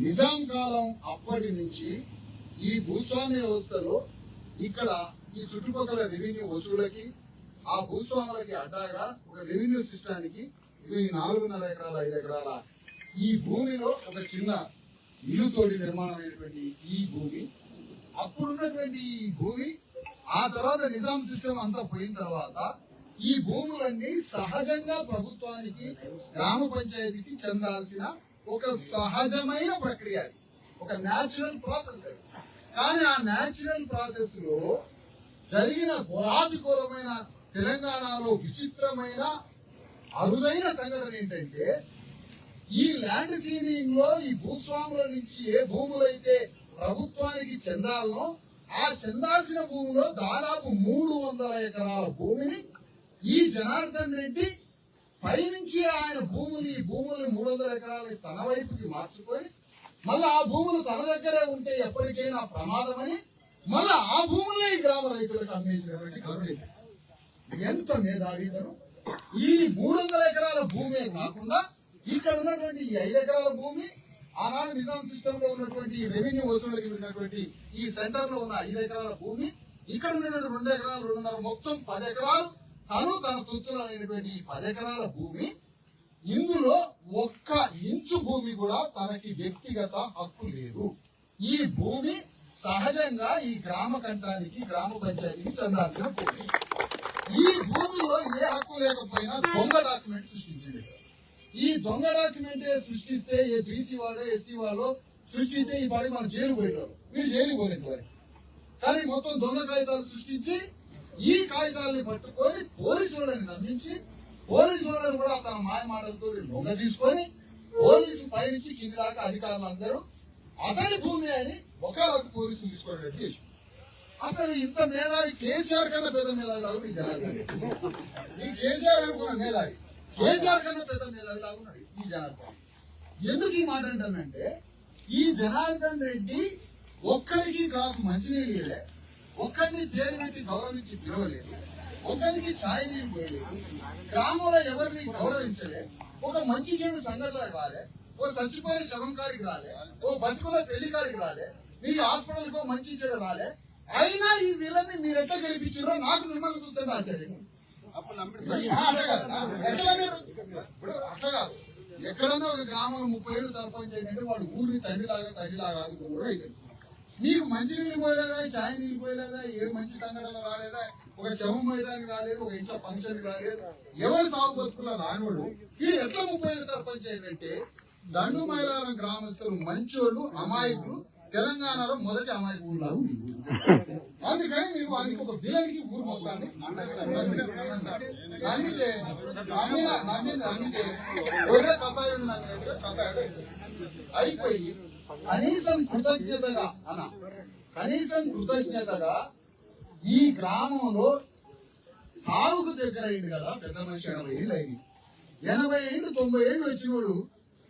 నిజాం కాలం అప్పటి నుంచి ఈ భూస్వామ్య వ్యవస్థలో ఇక్కడ ఈ చుట్టుపక్కల రెవెన్యూ వసూలకి, ఆ భూస్వాములకి అడ్డాగా ఒక రెవెన్యూ సిస్టానికి ఈ 4.5 ఎకరాల 5 ఎకరాల ఈ భూమిలో ఒక చిన్న ఇల్లుతోటి నిర్మాణమైనటువంటి ఈ భూమి, అప్పుడున్నటువంటి ఈ భూమి, ఆ తర్వాత నిజాం సిస్టమ్ అంతా పోయిన తర్వాత ఈ భూములన్నీ సహజంగా ప్రభుత్వానికి, గ్రామ పంచాయతీకి చెందాల్సిన ఒక సహజమైన ప్రక్రియ, ఒక న్యాచురల్ ప్రాసెస్. కానీ ఆ న్యాచురల్ ప్రాసెస్ లో జరిగిన ఘోరాతిఘోరమైన, తెలంగాణలో విచిత్రమైన అరుదైన సంఘటన ఏంటంటే, ఈ ల్యాండ్ సీలింగ్ లో ఈ భూస్వాముల నుంచి ఏ భూములైతే ప్రభుత్వానికి చెందాలనో ఆ చెందాల్సిన భూమిలో దాదాపు 300 ఎకరాల భూమిని ఈ జనార్దన్ రెడ్డి పైనుంచి ఆయన భూముల్ని 300 ఎకరాలని తన వైపుకి మార్చుకొని, మళ్ళీ ఆ భూములు తన దగ్గరే ఉంటే ఎప్పటికైనా ప్రమాదమని మళ్ళీ ఆ భూములే ఈ గ్రామ రైతులకు అమ్మేసినటువంటి కరుడు. ఎంత మేధావితనం! ఈ 300 ఎకరాల భూమే కాకుండా ఇక్కడ ఉన్నటువంటి ఈ 5 ఎకరాల భూమి, ఆనాడు నిజాం సిస్టమ్ లో ఉన్నటువంటి రెవెన్యూ వసూళ్ళకి ఉన్నటువంటి ఈ సెంటర్ లో ఉన్న 5 ఎకరాల భూమి, ఇక్కడ ఉన్నటువంటి 2 ఎకరాలు 2.5 మొత్తం 10 ఎకరాలు తన తొత్తులు అనేటువంటి ఈ 10 ఎకరాల భూమి, ఇందులో 1 ఇంచు భూమి కూడా తనకి వ్యక్తిగత హక్కు లేదు. ఈ భూమి సహజంగా ఈ గ్రామ కంఠానికి, గ్రామ పంచాయతీకి చెందాల్సిన భూమి. ఈ భూమిలో ఏ హక్కు లేకపోయినా దొంగ డాక్యుమెంట్ సృష్టించింది. ఈ దొంగ డాక్యుమెంట్ సృష్టిస్తే ఏ బీసీ వాళ్ళో ఎస్సీ వాళ్ళో సృష్టిస్తే ఈ పాడి మనం జైలు పోయేవారు, వీళ్ళు జైలు పోలేదు వారి. కానీ మొత్తం దొంగ కాగితాలు సృష్టించి ఈ కాగితాలని పట్టుకొని పోలీసు వాళ్ళని నమ్మించి, పోలీసు వాళ్ళని కూడా తన మాయ మాటలతో దొంగ తీసుకొని పోలీసు పైనుంచి కింది దాకా అధికారులు అందరూ అతని భూమి అని ఒకరికి పోలీసులు తీసుకోవడం చేసి, అసలు ఇంత మేధావి కేసీఆర్ కన్నా పెద్ద మేధావి లాగా ఈ జనార్దన్ రెడ్డి. ఈ కేసీఆర్ అనుకున్న మేధావి కేసీఆర్ కన్నా పెద్ద మేధావి లాగా ఉన్నాడు ఈ జనార్దన్. ఎందుకు ఈ మాట అంటానంటే, ఈ జనార్దన్ రెడ్డి ఒక్కరికి గ్లాసు మంచినీళ్ళు ఇవ్వలే, ఒక్కరిని పేరు పెట్టి గౌరవించి పిలవలేదు, ఒక్కరికి ఛాయ్ నీళ్ళు పోయలేదు, గ్రామంలో ఎవరిని గౌరవించలే, ఒక మంచి చెడు సంఘటనలకు రాలే, ఓ చచ్చిపోయిన శవం కాడికి రాలే, ఓ బతుకుల పెళ్లి కాడికి రాలే, మీ హాస్పిటల్కి ఓ మంచి చెడు రాలే. అయినా ఈ వీళ్ళని మీరు ఎట్లా గెలిపించారో నాకు మిమ్మల్ని చూస్తే ఆశ్చర్యం. అట్లా కాదు, ఎక్కడన్నా ఒక గ్రామంలో 30 ఏళ్ళు సర్పంచ్ ఏంటంటే వాడు ఊరిని తండ్రిలాగా ఆదుకోవడం అయితే, నీకు మంచి నీళ్ళు పోయలేదా, ఛాయ్ నీళ్ళు పోయలేదా, ఏ మంచి సంఘటన రాలేదా, ఒక శవం పోయడానికి రాలేదు, ఒక ఇంట్లో ఫంక్షన్ రాలేదు, ఎవరు సాగు బతుకుల్లో రానోడు వీడు ఎట్లా 30 ఏళ్ళు సర్పంచ్ అయ్యారంటే, దండుమైలారం గ్రామస్తులు మంచోళ్ళు, అమాయకులు, తెలంగాణలో మొదటి అమాయకులు లాగా ఉంది. అందుకని మీరు వారికి ఒక విలన్కి ఊరు మొత్తాన్ని నమ్మితే ఒరే కషాయం అయిపోయి కనీసం కృతజ్ఞతగా ఈ గ్రామంలో సాగుకు దగ్గర అయింది కదా పెద్ద మనిషి. 80 ఏళ్ళు అయింది, 80 ఏళ్ళు 90 ఏళ్ళు వచ్చినోడు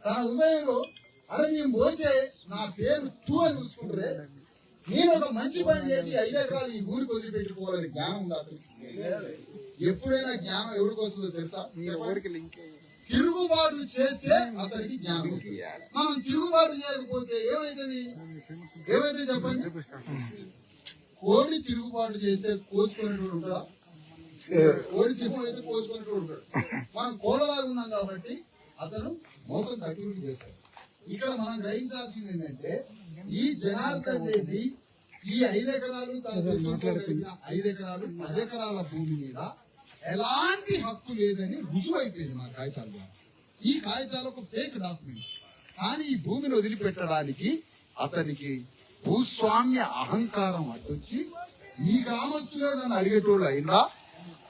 తన హృదయంలో అరే నేను పోతే నా పేరు తూ అని చూసుకుంటారే, నేను ఒక మంచి పని చేసి 5 ఎకరాలు ఈ ఊరికి వదిలిపెట్టుకోవాలని జ్ఞానం ఉందా అతనికి? ఎప్పుడైనా జ్ఞానం ఎవరికి వస్తుందో తెలుసా? తిరుగుబాటు చేస్తే అతనికి జ్ఞానం వస్తుంది. మనం తిరుగుబాటు చేయకపోతే ఏమైతుంది? ఏమైతే చెప్పండి? కోడి తిరుగుబాటు చేస్తే కోసుకునేటోడు ఉంటాడా? కోడి సింహం అయితే కోసుకునేటోడు ఉంటాడు. మనం కోడలాగా ఉన్నాం కాబట్టి అతను మోసం కంటిన్యూ చేస్తాడు. ఇక్కడ మనం గ్రహించాల్సింది ఏంటంటే ఈ జనార్దన్ రెడ్డి ఈ 5 ఎకరాలు తన పెట్టుబడితో పెరిగిన 5 ఎకరాలు 10 ఎకరాల భూమి మీద ఎలాంటి హక్కు లేదని రుజువు అయిపోయింది మా కాగితాల ద్వారా. ఈ కాగితాలు ఒక ఫేక్ డాక్యుమెంట్స్. కానీ ఈ భూమిని వదిలిపెట్టడానికి అతనికి భూస్వామ్య అహంకారం అడ్డొచ్చి ఈ గ్రామస్తులే నన్ను అడిగేటోళ్ళు అయినా,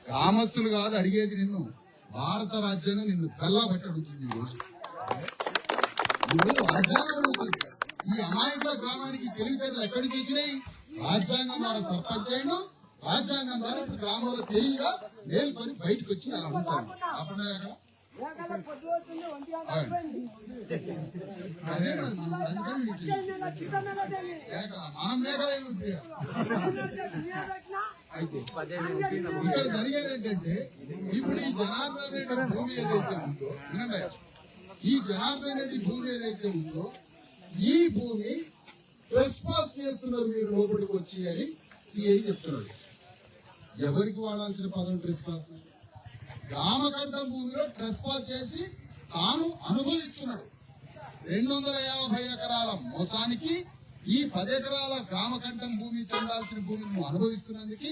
గ్రామస్తులు కాదు అడిగేది నిన్ను, భారత రాజ్యాంగం నిన్ను బట్టి అడుగుతుంది. ఈరోజు రాజ్యాంగం అడుగుతుంది. ఈ అమాయకుల గ్రామానికి తెలివితేటలు ఎక్కడి నుంచి వచ్చినాయి? రాజ్యాంగం ద్వారా సర్పంచ్ అయ్యిండు, రాజ్యాంగం ద్వారా ఇప్పుడు గ్రామంలో తెలివిగా మేల్కొని బయటకు వచ్చి అలా ఉంటాను. అప్పుడు అదే మరి మనం అందుకని మనం మేకలే అయితే ఇక్కడ జరిగేది ఏంటంటే ఇప్పుడు ఈ జనార్దన్ రెడ్డి భూమి ఏదైతే ఉందో వినండి, ఈ జనార్దన్ రెడ్డి భూమి ఏదైతే ఉందో ఈ భూమి ట్రెస్పాస్ చేస్తున్నారు మీరు లోపలికి వచ్చి అని సిఐ చెప్తున్నాడు. ఎవరికి వాడాల్సిన పదం ట్రెస్పాస్? గ్రామకంఠం భూమిలో ట్రెస్పాస్ చేసి తాను అనుభవిస్తున్నాడు. 250 ఎకరాల మోసానికి ఈ 10 ఎకరాల గ్రామకంఠం భూమి చెందాల్సిన భూమిని నువ్వు అనుభవిస్తున్నందుకు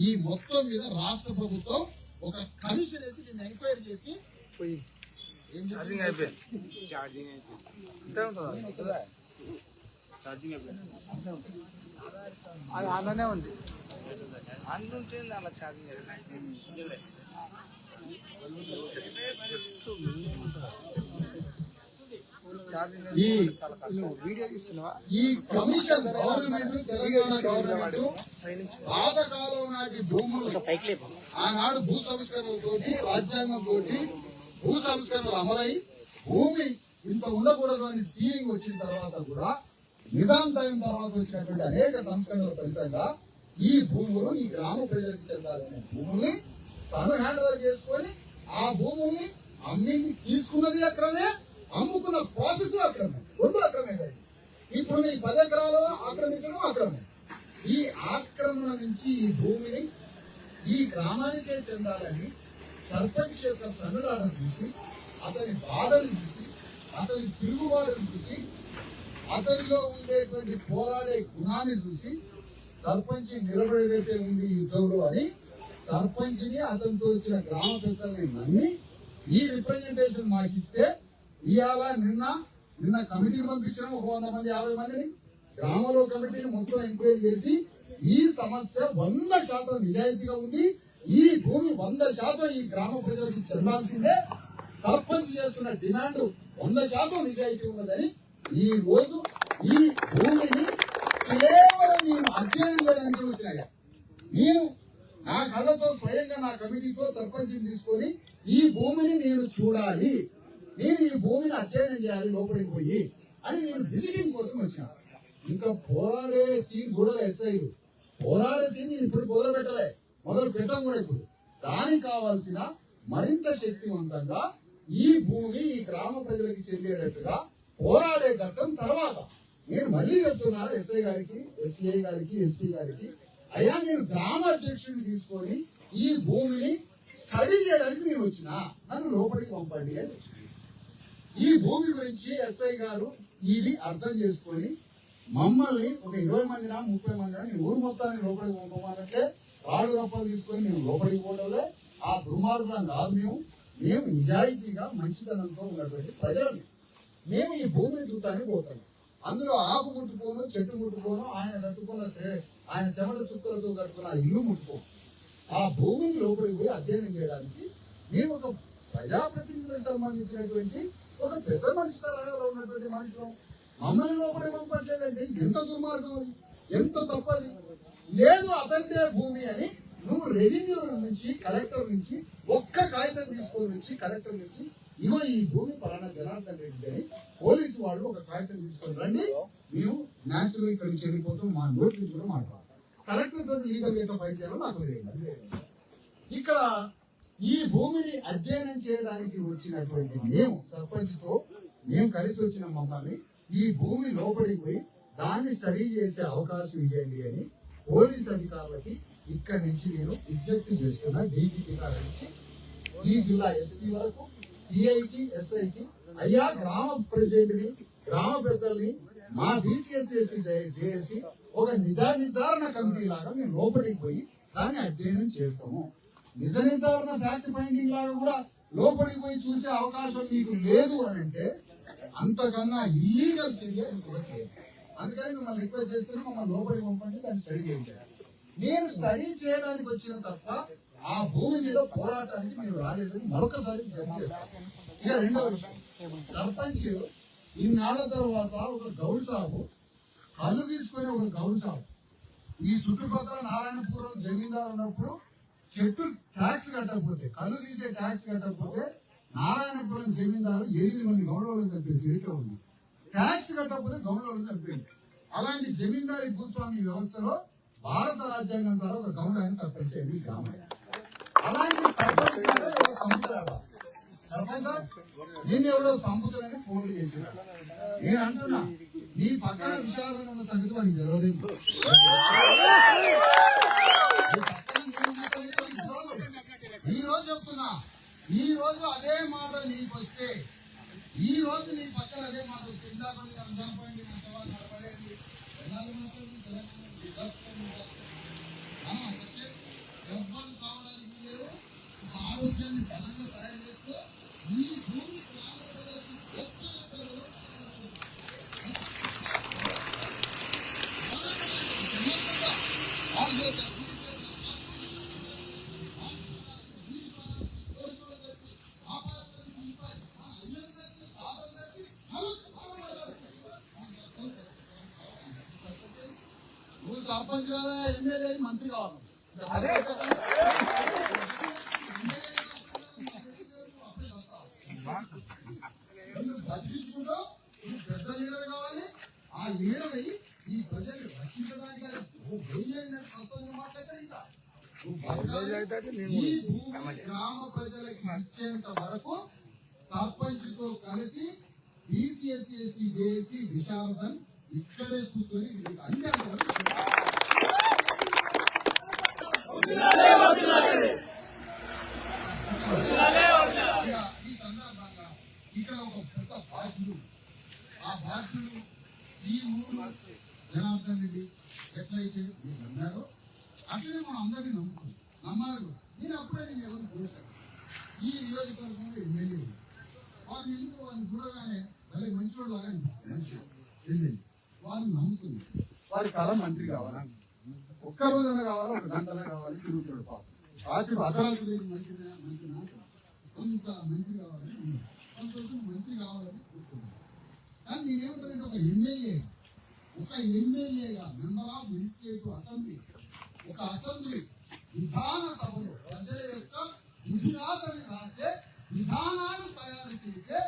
ఈ మొత్తం మీద రాష్ట్ర ప్రభుత్వం ఒక కమిషన్ వేసి నిన్ను ఎంక్వైరీ చేసి ఛార్జింగ్ అయిపోయింది. అంతే ఉంటుందా? ఛార్జింగ్ అయిపోయింది. అది ఆన్లోనే ఉంది. ఆన్లో ఉంటుంది అలా ఛార్జింగ్ అయిపోయింది. ఈ కమిషన్ గవర్నమెంట్ తెలంగాణ గవర్నమెంట్ పాతకాలం నాటి భూములు ఆనాడు భూ సంస్కరణలతోటి రాజ్యాంగంతో భూ సంస్కరణలు అమలై భూమి ఇంత ఉండకూడదు అని సీలింగ్ వచ్చిన తర్వాత కూడా నిజాం టైం తర్వాత వచ్చినటువంటి అనేక సంస్కరణల ఫలితంగా ఈ భూములు ఈ గ్రామ ప్రజలకు చెందాల్సిన భూముల్ని తను హ్యాండ్ ఓవర్ చేసుకొని ఆ భూముల్ని అమ్మింది తీసుకున్నది అక్రమే, అమ్ముకున్న ప్రాసెస్ అక్రమే, 2 అక్రమే. ఇప్పుడు ఈ 10 ఎకరాలు ఆక్రమించడం అక్రమే. ఈ ఆక్రమణ నుంచి ఈ భూమిని ఈ గ్రామానికే చెందాలని సర్పంచ్ యొక్క కన్నులాటను చూసి, అతని బాధను చూసి, అతని తిరుగుబాటును చూసి, అతనిలో ఉండేటువంటి పోరాడే గుణాన్ని చూసి సర్పంచ్ నిలబడేటే ఉంది యుద్ధంలో అని సర్పంచ్ని అతనితో వచ్చిన గ్రామ పెద్దల్ని నమ్మి ఈ రిప్రజెంటేషన్ మాకు ఇస్తే ఇవాళ నిన్న కమిటీని పంపించడం 100 మంది 50 మందిని గ్రామంలో కమిటీని మొత్తం ఎంక్వైరీ చేసి ఈ సమస్య 100% నిజాయితీగా ఉంది, ఈ భూమి 100% ఈ గ్రామ ప్రజలకు చెందాల్సిందే, సర్పంచ్ చేస్తున్న డిమాండ్ 100% నిజాయితీ ఉన్నదని ఈ రోజు ఈ భూమిని కేవలం నేను అధ్యయనం చేయడానికి వచ్చినాయా. నేను నా కళ్ళతో స్వయంగా నా కమిటీతో సర్పంచ్ని తీసుకొని ఈ భూమిని నేను చూడాలి, నేను ఈ భూమిని అధ్యయనం చేయాలి లోపలికి పోయి అని నేను విజిటింగ్ కోసం వచ్చాను. ఇంకా పోరాడే సీన్ చూడలే ఎస్ఐలు, పోరాడే సీన్ నేను ఇప్పుడు మొదలు పెట్టాం కూడా. ఇప్పుడు దానికి కావాల్సిన మరింత శక్తివంతంగా ఈ భూమి ఈ గ్రామ ప్రజలకి చెందేటట్టుగా పోరాడే ఘట్టం తర్వాత నేను మళ్ళీ చెప్తున్నాను ఎస్ఐ గారికి, ఎస్ఐ గారికి, ఎస్పీ గారికి, అయ్యా నేను గ్రామ అధ్యక్షుడిని తీసుకొని ఈ భూమిని స్టడీ చేయడానికి నేను వచ్చిన, నన్ను లోపలికి పంపండి అని. ఈ భూమి గురించి ఎస్ఐ గారు ఇది అర్థం చేసుకొని మమ్మల్ని ఒక 20 మందినా 30 మందినా నేను ఊరు మొత్తాన్ని లోపలికి పంపమానంటే రాడు రూపాయలు తీసుకొని మేము లోపలికి పోవడంలో ఆ దుర్మార్గం కాదు. మేము నిజాయితీగా మంచితనంతో ఉన్నటువంటి ప్రజలు మేము ఈ భూమిని చుట్టానికి పోతాం. అందులో ఆకు ముట్టుకోను, చెట్టు ముట్టుకోను, ఆయన కట్టుకున్న ఆయన చెమట చుక్కలతో కట్టుకున్న ఇల్లు ముట్టుకోను. ఆ భూమిని లోపలికి పోయి అధ్యయనం చేయడానికి మేము ఒక ప్రజాప్రతినిధులకు సంబంధించినటువంటి ఒక పెద్ద మనిషి తరహాలో ఉన్నటువంటి మనుషులు మమ్మల్ని లోపలికి పంపట్లేదంటే ఎంత దుర్మార్గం అది, ఎంత తప్పది. లేదు అతనిదే భూమి అని నువ్వు రెవెన్యూ నుంచి కలెక్టర్ నుంచి ఒక్క కాగితం తీసుకొని వచ్చి కలెక్టర్ నుంచి ఇగో ఈ భూమి పలానా జనార్దన్ రెడ్డి అని పోలీసు వాళ్ళు ఒక కాగితం తీసుకొని రండి, మేము న్యాచురల్ ఇక్కడ నుంచి వెళ్ళిపోతాం, మా నోట్లు కూడా మాట్లాడాలి. కలెక్టర్ తోటి లీగల్ ఎట్లా ఫైట్ చేయాలో నాకు తెలియదు. ఇక్కడ ఈ భూమిని అధ్యయనం చేయడానికి వచ్చినటువంటి మేము సర్పంచ్తో మేము కలిసి వచ్చిన మమ్మల్ని ఈ భూమి లోపలికి పోయి దాన్ని స్టడీ చేసే అవకాశం ఇవ్వండి అని పోలీస్ అధికారులకి ఇక్కడి నుంచి నేను విజ్ఞప్తి చేస్తున్నా. డీజీపీ గారి నుంచి ఈ జిల్లా ఎస్పీ వరకు, సిఐకి, ఎస్ఐకి, అయ్యా గ్రామ ప్రెసిడెంట్ ని, గ్రామ పెద్దల్ని, మా బీసీఎస్సీ చేసి ఒక నిర్ధారణ కమిటీ లాగా మేము లోపలికి పోయి దాన్ని అధ్యయనం చేస్తాము. నిజ నిర్ధారణ ఫ్యాక్ట్ ఫైండింగ్ లాగా కూడా లోపలికి పోయి చూసే అవకాశం మీకు లేదు అని అంటే అంతకన్నా ఇల్లీగల్ చర్య ఇంకొకటి లేదు. అందుకని మిమ్మల్ని రిక్వెస్ట్ చేస్తున్నా, మమ్మల్ని లోపలికి పంపండి, దాన్ని స్టడీ చేయించాలి. నేను స్టడీ చేయడానికి వచ్చిన తప్ప ఆ భూమి మీద పోరాటానికి నేను రాలేదని మరొకసారి విజ్ఞప్తి చేస్తాను. ఇక రెండవ విషయం, సర్పంచ్ ఇన్నాళ్ల తర్వాత ఒక గౌడ్ సాబు కళ్ళు తీసుకుని ఒక గౌడ్ సాబు ఈ చుట్టుపక్కల నారాయణపురం జమీందారు ఉన్నప్పుడు చెట్టు ట్యాక్స్ కట్టకపోతే, కళ్ళు తీసే ట్యాక్స్ కట్టకపోతే నారాయణపురం జమీందారు 8 మంది గౌడవలను చంపిన చరిత్ర ఉంది. ట్యాక్స్ కట్టకపోతే గౌడవలను చంపింది. అలాంటి జమీందారీ భూస్వామి వ్యవస్థలో భారత రాజ్యాంగం ద్వారా ఒక గౌడ ఆయన సర్పంచ్ అయింది గ్రామం. అలాంటి సర్పంచ్ సంపుతాడా? సర్పంచ్ నిన్ను ఎవరో సంపుతారని ఫోన్లు చేసిన నేను అంటున్నా, నీ పక్కన విశాలంగా ఉన్న సంగతి వారికి తెలియదు. ఈ రోజు చెప్తున్నా, ఈ రోజు అదే మాట నీకు వస్తే, ఈ రోజు నీ పక్కన అదే మాట వస్తే, ఇందాక రంజాన్ నా సవాల్ నడపడేది ఎలాగ మాట్లాడింది తెలంగాణ ఎవ్వరు కావడానికి లేదు. ఆరోగ్యాన్ని బలంగా తయారు చేస్తూ ఈ భూమి గ్రామ ప్రజలకు ఒక్కరొక్కరు నువ్వు సర్పంచ్ కాదా, ఎమ్మెల్యే, మంత్రి కావాలి. బతికించుకుంటూ నువ్వు పెద్ద లీడర్ కావాలి. ఆ లీడర్ అయ్యి ఈ ప్రజల్ని రక్షించడానికి ఈ భూమి గ్రామ ప్రజలకి ఇచ్చేంత వరకు సర్పంచ్ తో కలిసి బీసీఎస్సీ ఎస్టీ జేఏసీ విశారదన్ ఇక్కడే కూర్చొని అన్ని ఈ సందర్భంగా ఇక్కడ ఒక పెద్ద బాధ్యుడు, ఆ బాధ్యుడు ఈ ఊరు జనార్దన్ రెడ్డి ఎట్లయితే మీరు నమ్మారో అట్లనే మనం అందరినీ నమ్మారు. నేను అప్పుడే నేను ఎవరిని చూశాను. ఈ నియోజకవర్గంలో ఎమ్మెల్యే వారిని ఎందుకు వారిని చూడగానే మళ్ళీ మంచివాడు లాగా మంచి ఎమ్మెల్యే వారిని నమ్ముతుంది. వారి కళ మంత్రి కావాలి, ఒక్క రోజున కావాలి, ఒక గంటనే కావాలి, తిరుగుతాడు పాపం. రాత్రి అర్ధరాత్రి లేని మంత్రినా కొంత మంత్రి కావాలని కొంతవరకు మంత్రి కావాలని కూర్చున్నాను. కానీ నేనేమంటానంటే ఒక ఎమ్మెల్యేగా మెంబర్ ఆఫ్ లెజిస్లేటివ్ అసెంబ్లీ, ఒక అసెంబ్లీ విధాన సభలో ప్రజల యొక్క విధిరాతని రాసే, విధానాలు తయారు చేసే,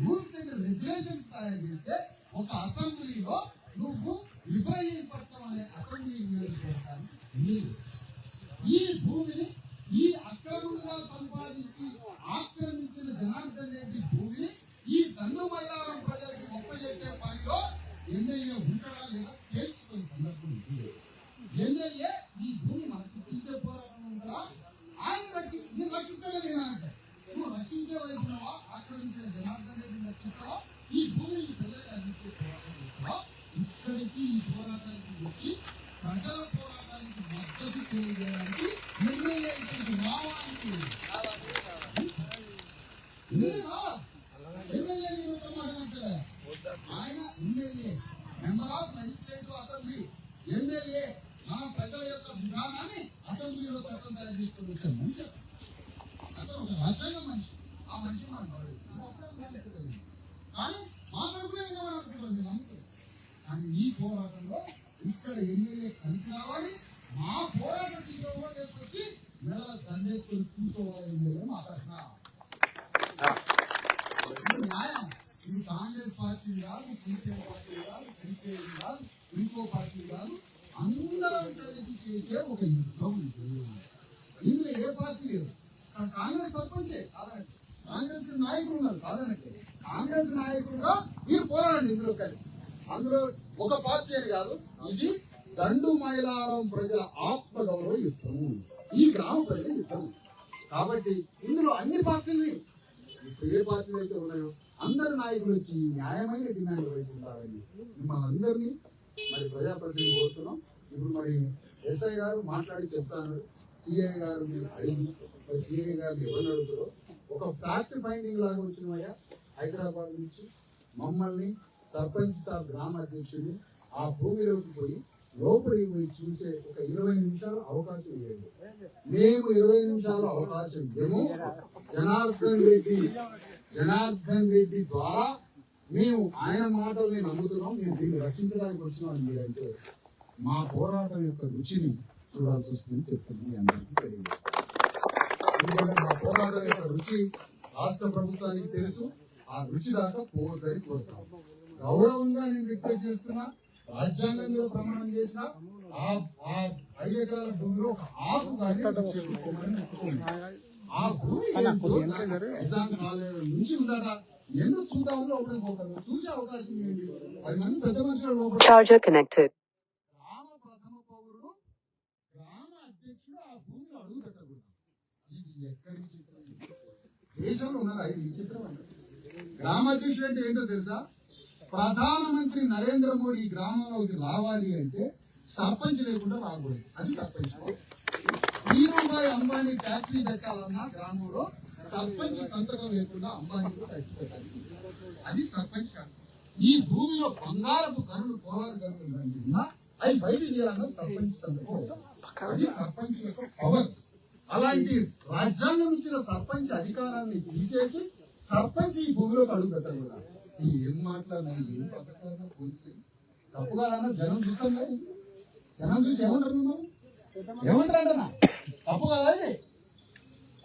రూల్స్ అండ్ రెగ్యులేషన్స్ తయారు చేసే ఒక అసెంబ్లీలో నువ్వు ఇబ్రహీంపట్నం అనే అసెంబ్లీ నియోజకవర్గానికి ఈ భూమిని, ఈ అక్రమంగా సంపాదించి ఆక్రమించిన జనార్దన్ రెడ్డి భూమిని ఈ దండుమయారం ప్రజలకు ఒప్పజెప్పే పనిలో ఎమ్మెల్యే ఉంటాడా లేదా తేల్చుకునే సందర్భం ఇది. ఎమ్మెల్యే ఈ భూమి మనకు ఇచ్చే పోరాటం ఉంటాడా, ఆయన మీరు రక్షిస్తావా లేదా అంటే, నువ్వు రక్షించే వైపునవా, ఆక్రమించిన జనార్దన్ రెడ్డిని రక్షిస్తావా, ఈ భూమిని ఈ ప్రజలకు అందించే పోరాటం చేస్తావా? ఇక్కడికి ఈ పోరాటానికి వచ్చి ప్రజల పోరాటానికి మద్దతు తెలియజేయడానికి ఎమ్మెల్యే ఇక్కడికి రావాలని ఎమ్మెల్యే మీరు మాట్లాడట్లేదా? ఆయన MLA, member of legislative assembly, MLA మన ప్రజల యొక్క విధానాన్ని అసెంబ్లీలో చట్టం తయారు చేసుకుని వచ్చే మనిషి. అతను ఒక రాజ్యాంగ మనిషి. ఆ మనిషి మనం గౌరవించాలి. కానీ మాట్లాడుకునే నమ్ముతుంది. కానీ ఈ పోరాటంలో ఇక్కడ ఎమ్మెల్యే కలిసి రావాలి. మా పోరాట శిబిరంలో వచ్చి మెడల దండేసుకొని కూర్చోవాలి ఎమ్మెల్యే మాట్లాడుతున్నా. కాదు, సిపిఎం పార్టీ కాదు, సిపిఐ కాదు, ఇంకో పార్టీ కాదు, అందరం కలిసి చేసే ఒక యుద్ధం ఇది. ఇందులో ఏ పార్టీ లేదు. కాంగ్రెస్ సర్పంచే కాదనంటే, కాంగ్రెస్ నాయకులు ఉన్నారు కాదనంటే, కాంగ్రెస్ నాయకులుగా మీరు పోరాడండి ఇందులో కలిసి. అందులో ఒక పార్టీ అని కాదు, ఇది దండు మైలారం ప్రజల ఆత్మగౌరవ యుద్ధం, ఈ గ్రామ ప్రజల యుద్ధం. కాబట్టి ఇందులో అన్ని పార్టీలని, ఇప్పుడు ఏ పార్టీలు అయితే ఉన్నాయో అందరు నాయకులు వచ్చి న్యాయమైన డిమాండ్ వైపు ఉండాలని మిమ్మల్ని అందరినీ మరి ప్రజాప్రతినిధులు కోరుతున్నాం. ఇప్పుడు మరి ఎస్ఐ గారు మాట్లాడి చెప్తాను, సిఐ గారు అడిగి మరి సిఐ గారు ఎవరిని అడుగుతారో ఒక ఫ్యాక్ట్ ఫైండింగ్ లాగా వచ్చినవయ్యా హైదరాబాద్ నుంచి మమ్మల్ని సర్పంచ్ సాబ్ గ్రామ అధ్యక్షుడిని ఆ భూమిలోకి పోయి లోపలికి పోయి చూసే ఒక 20 నిమిషాలు అవకాశం ఇవ్వండి. మేము 20 నిమిషాలు అవకాశం ఇవ్వము. జనార్దన్ రెడ్డి ద్వారా మేము ఆయన మాటల్ని నమ్ముతున్నాం. మేము దీన్ని రక్షించడానికి వచ్చినాం. మీరంటే మా పోరాటం యొక్క రుచిని చూడాల్సి వస్తుందని చెప్తుంది మీ అందరికీ తెలియదు. ఎందుకంటే మా పోరాటం యొక్క రుచి రాష్ట్ర ప్రభుత్వానికి తెలుసు. ఆ రుచి దాకా పోవద్దని కోరుతాం. గౌరవంగా నేను రిక్వెస్ట్ చేస్తున్నా, రాజ్యాంగం మీద ప్రమాణం చేసిన ఆ 5 ఎకరాల భూమిలో ఒక ఆకు కానీ ఆ భూమి నిజాం కాలేజీ నుంచి ఉందట. ఎందుకు చూద్దామని ఒకటి పోతారు, చూసే అవకాశం ఏంటి? 10 మంది పెద్ద మనుషులు Charger connected. గ్రామ ప్రథమ పౌరుడు గ్రామ అధ్యక్షుడు ఆ భూమిలో అడుగు పెట్టకూడదు. ఇది ఎక్కడి చిత్రం? దేశంలో ఉన్నది ఈ చిత్రం అంటే. గ్రామ అధ్యక్షుడు అంటే ఏంటో తెలుసా? ప్రధానమంత్రి నరేంద్ర మోడీ గ్రామంలోకి రావాలి అంటే సర్పంచ్ లేకుండా రాకూడదు. అది సర్పంచ్. ధీరుభాయ్ అంబానీ ఫ్యాక్టరీ పెట్టాలన్నా గ్రామంలో సర్పంచ్ సంతకం లేకుండా అంబానీలో ఫ్యాక్టరీ పెట్టాలి. అది సర్పంచ్. ఈ భూమిలో బంగారపు గనులు పోలారు గనులు ఉన్నా అవి బయట చేయాలన్నా సర్పంచ్ సంతకం. అది సర్పంచ్ యొక్క పవర్. అలాంటి రాజ్యాంగం ఇచ్చిన సర్పంచ్ అధికారాన్ని తీసేసి సర్పంచ్ ఈ భూమిలోకి అడుగు పెట్టకూడదు. ఏం మాట్లాడినా ఏం పథకాలు పోలీసు తప్పుగా అన్న జనం చూస్తాం కదా. జనం చూసి ఏమంటారు? ఏమంటారంటనా తప్పు కదా ఇది.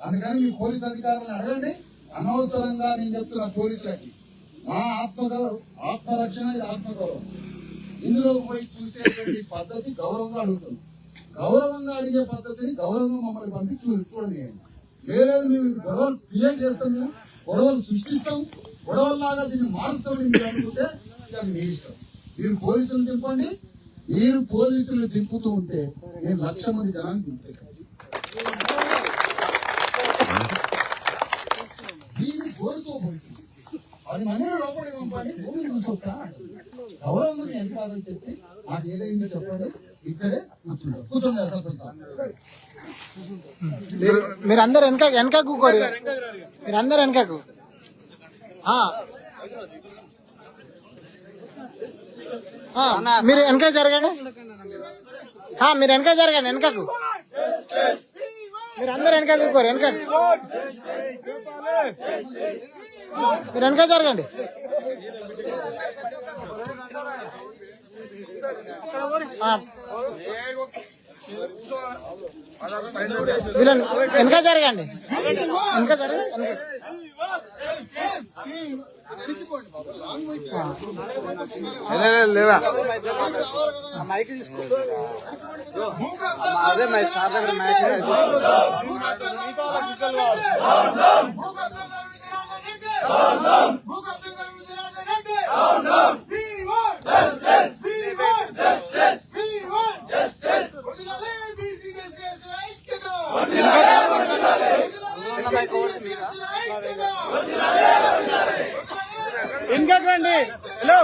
అందుకని మీ పోలీస్ అధికారులను అడగండి. అనవసరంగా నేను చెప్తున్న పోలీసులకి మా ఆత్మరక్షణ ఆత్మగౌరవం. ఇందులో పోయి చూసేటువంటి పద్ధతి గౌరవంగా అడుగుతుంది. గౌరవంగా అడిగే పద్ధతిని గౌరవంగా మమ్మల్ని పంపి చూడండి. లేదు మేము గొడవలు క్రియేట్ చేస్తాం, మేము గొడవలు సృష్టిస్తాం, గొడవల్లాగా దీన్ని మారుస్తామని మీరు అనుకుంటే అది మీ ఇష్టం. మీరు పోలీసులు దింపండి. మీరు పోలీసులు దింపుతూ ఉంటే నేను 1,00,000 మంది జనాన్ని దింపుతాను. దీన్ని కోరుతూ పోతుంది. 10 మందిని లోపలికి పంపండి, భూమిని చూసొస్తా. గౌరవంగా ఎంత కాదని చెప్పి నాకు ఏదైందో చెప్పండి. ఇక్కడే కూర్చుంటాం. కూర్చోండి సర్పంచ్ సార్. మీరందరూ వెనక కూకోరు. మీరందరూ వెనకకు. మీరు వెనక జరగండి. మీరు వెనక జరగండి. వెనకకు మీరు అందరు వెనక కూకోరు. వెనకకు మీరు వెనక జరగండి. వీళ్ళని వెనక జరగండి. వెనక జరగండి. లేవా మైక్ తీసుకో. అదే మై సార్ దగ్గర మైక్ వెనకకు రండి. హలో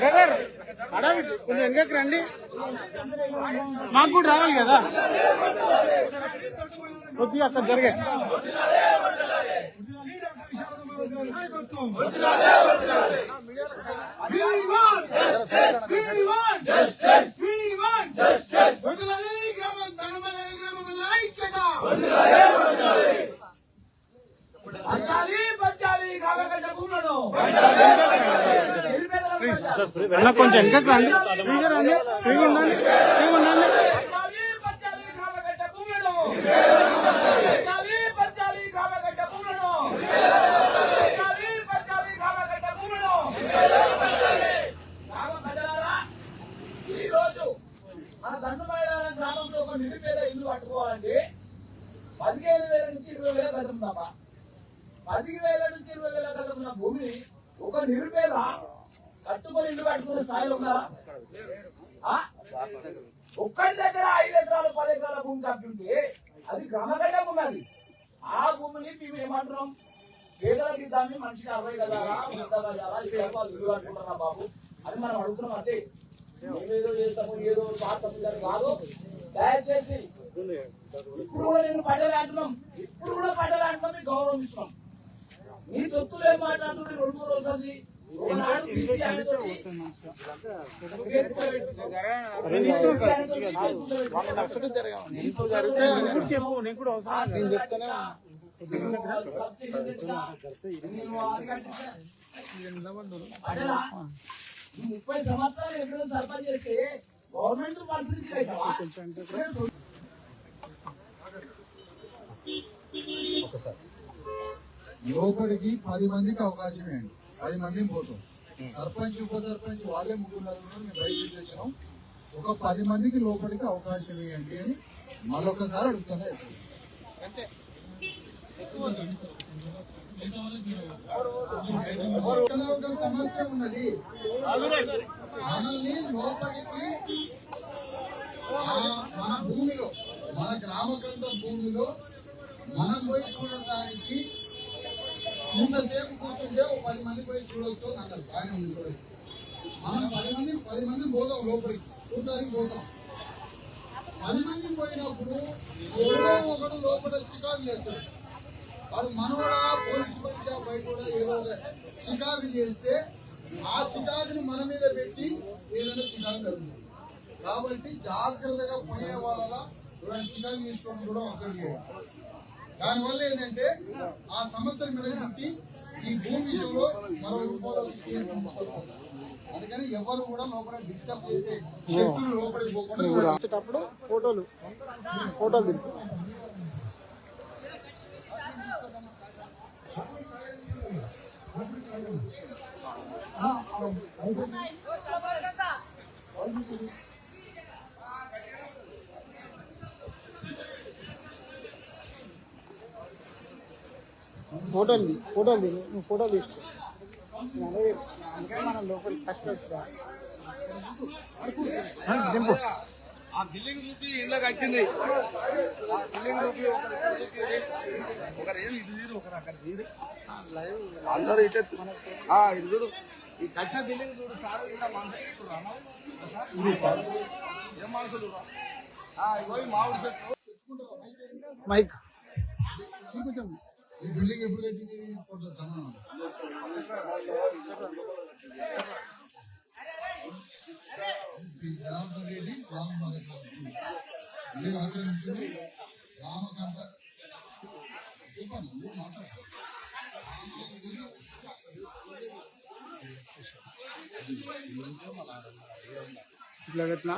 బ్రదర్, మేడం కొంచెం వెనకకు రండి. మాకు కూడా రావాలి కదా కొద్దిగా అసలు జరిగే. కొంచెం వెనకకు రండి. ఫ్రీగా రండి. ఫ్రీగా ఉండండి. ఫ్రీగా ఉండండి. భూములను భూమిని ఒక నిరుపేద కట్టుకొని ఇల్లు కట్టుకునే స్థాయిలో ఉన్నారా? ఒక్కడి దగ్గర 5 ఎకరాలు 10 ఎకరాల భూమి తప్పింటే అది గ్రామగడ్డ భూమి. అది ఆ భూమిని మేము ఏమంటున్నాం, పేదలకి ఇద్దామని మనిషికి 60 గజాలా 30 గజాలా ఇక్కడ వాళ్ళు ఇల్లు కట్టుకుంటారా బాబు అని మనం అడుగుతున్నాం. అంతే, మేమేదో చేస్తాము ఏదో స్వార్థం కాదు. దయచేసి ఇప్పుడు కూడా నేను పడ్డలే అంటున్నాం, ఇప్పుడు కూడా పడ్డలే అంటున్నాం. మీకు గౌరవం ఇస్తున్నాం. మీ తొత్తులు ఏం మాట్లాడుతుంటే 2-3 రోజులు ఒకనాడు బీసీ ఆయనతోటి అడలా 30 సంవత్సరాలు ఎక్కడో సర్పంచ్ చేస్తే గవర్నమెంట్ పరిశీలించి లోపలికి 10 మందికి అవకాశం ఇవ్వండి. 10 మందిని పోతాం. సర్పంచ్ ఉప సర్పంచ్ వాళ్ళే 3 మేము బయట నుంచి వచ్చినాం. ఒక 10 మందికి లోపలికి అవకాశం ఇవ్వండి అని మళ్ళొకసారి అడుగుతున్నా. ఒక సమస్య ఉన్నది, మనల్ని లోపలికి మన భూమిలో మన గ్రామకండ భూమిలో మనం పోయి చూడడానికి ఇంతసేపు కూర్చుంటే 10 మంది పోయి చూడవచ్చు అన్నారు. బాగానే ఉంది. మనం 10 మంది పోతాం, లోపలికి చూడడానికి పోతాం. 10 మంది పోయినప్పుడు ఎవరో ఒకడు లోపల చికాకు చేస్తాడు. వాడు మనోడా పోలీసు పరీక్ష బయట కూడా ఏదో ఒక చికాకు చేస్తే ఆ చికాకుని మన మీద పెట్టి ఏదైనా చికాకు జరుగుతుంది. కాబట్టి జాగ్రత్తగా పోయే వాళ్ళ చికాకు తీసుకోవడం కూడా ఒకరికి. దానివల్ల ఏంటంటే ఆ సమస్యను మెరుగుపెట్టి ఈ భూమి విషయంలో మరో రూపంలో కేసు తీసుకోవాలి. అందుకని ఎవరు కూడా లోపల డిస్టర్బ్ చేసే శక్తులు లోపలికి పోకుండా వచ్చేటప్పుడు ఫోటోలు దింపు. నువ్వు ఫోటోలు తీసుకో. అందుకని మనం లోపల ఫస్ట్ వచ్చిందా ఆ బిల్డింగ్ చూపి ఇంట్లో కట్టింది. బిల్డింగ్ చూపి ఒకరు ఏమి ఇటు తీరు ఒకరు అక్కడ తీరు అందరూ ఇటే ఇటు చూడు. ఈ కట్టిన బిల్డింగ్ చూడు సార్. ఇలా మనుషులు ఏం మనుషులు పోయి మామిడి చెట్టు మైక్ ఈ బిల్డింగ్ ఎప్పుడు కట్టింది? జనార్దన్ రెడ్డి ఇదే ఆక్రమించారు. రామకంట చెప్పాను మాట్లాడు. ఇట్లా ఎట్లా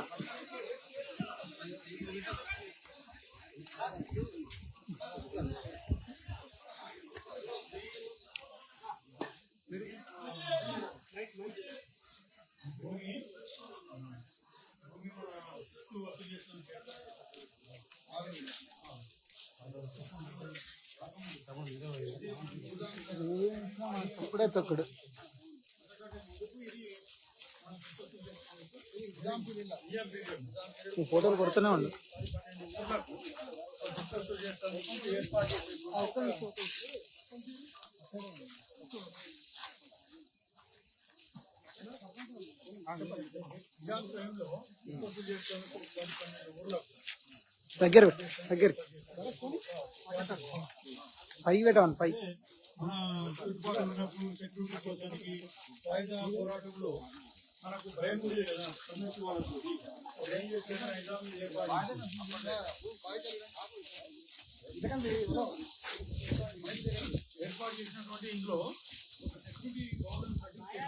ఇప్పుడే తొక్కుడు ఫోటోలు కొడుతూనే ఉండు. దగ్గర పైకి పెట్టాను పై పోరాటంలో మనకు భయం ఉంది కదా. కమ్యూనిటీ వాళ్ళకు ఏం చేసినా ఏర్పాటు చేసినటువంటి ఇంట్లో ఒక సెక్యూరిటీ గవర్నమెంట్ సర్టిఫికేట్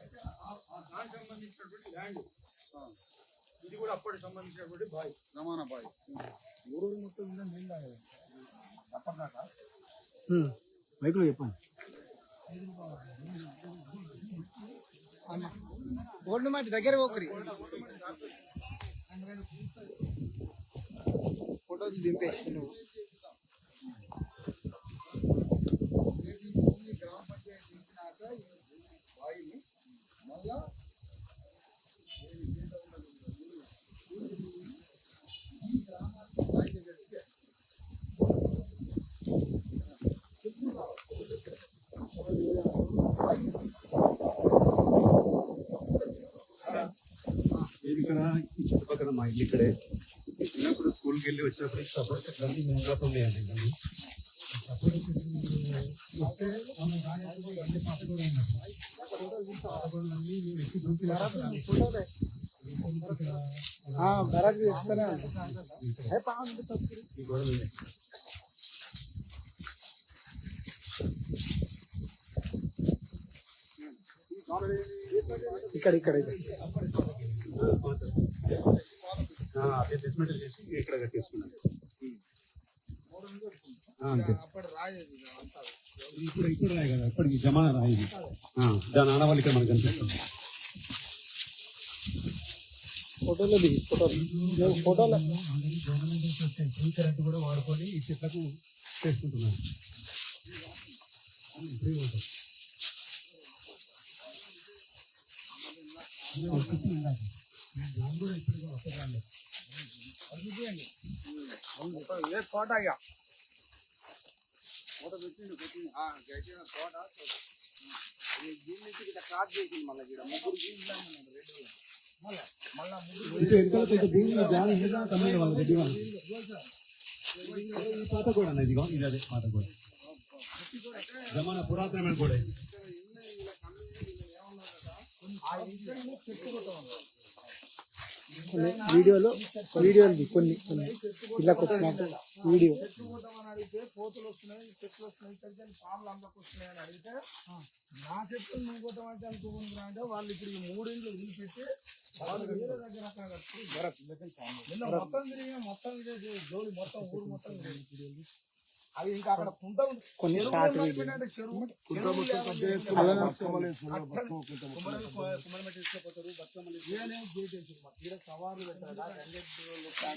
అయితే దానికి సంబంధించినటువంటి ల్యాండ్ ఇది కూడా అప్పటికి సంబంధించినటువంటి బాయ్ సమాన బాయ్ ఊరు మొత్తం తప్పదాకా మైకులో చెప్పండి. ఓల్డ్ మాట దగ్గర ఒకరి ఫోటోలు దింపేసి నువ్వు ఇక్కడే చిన్నప్పుడు స్కూల్కి వెళ్ళి వచ్చినప్పుడు సపోర్ట్ గల్లీ ముంగట ఉండేయండి గల్లీ. బరాక్ చేస్తూనే ఈ గోడలు ఉన్నాయి. ఇక్కడ ఇక్కడ అదే డిస్మెంటల్ చేసి ఇక్కడ కట్టేసుకున్నాను. అంతే ఇప్పుడు రాయి కదా, ఇప్పటికి జమానా రాయి ఇది. దాని ఆనవాళ్ళకి మనకు కనిపిస్తుంది. ఫోటోలో దిగి ఫోటోలో గవర్నమెంట్ నుంచి వచ్చే ఫ్రీ కరెంట్ కూడా వాడుకొని ఈ చెట్లకు చేసుకుంటున్నాను. ఫ్రీ ఉంటుంది. ये तोट आ गया फोटो పెట్టిండు ఆ గట్టిన తోట ఈ దీని నుంచి ఇట్లా క్రాస్ చేసింది మళ్ళీ ఇక్కడ ముగ్గురు గీస్తున్నాను రెడ్ మళ్ళా ఈ పాత కూడా అన్న, ఇదిగో ఇది అదే పాత కూడా జమానా పురాతనమైన కూడా ఇది. వీడియోలు కొన్ని ఇళ్ళకి వచ్చినట్టు వీడియో అడిగితే కోతులు వస్తున్నాయి చెట్లు వస్తున్నాయి ఇక్కడికి పాములు అందులోకి వస్తున్నాయి అని అడిగితే నా చెట్లు నువ్వు పోతామంటే అనుకుంటున్నా అంటే వాళ్ళు ఇప్పుడు ఈ 3 ఇండ్లు వదిలిపెట్టి వాళ్ళు వేరే దగ్గర నిన్న మొత్తం తిరిగి మొత్తం జోలి మొత్తం ఊరు మొత్తం అది ఇంకా అక్కడ కుంట కొన్ని స్టార్ట్ వీడియో సవాళ్ళు పెట్టారట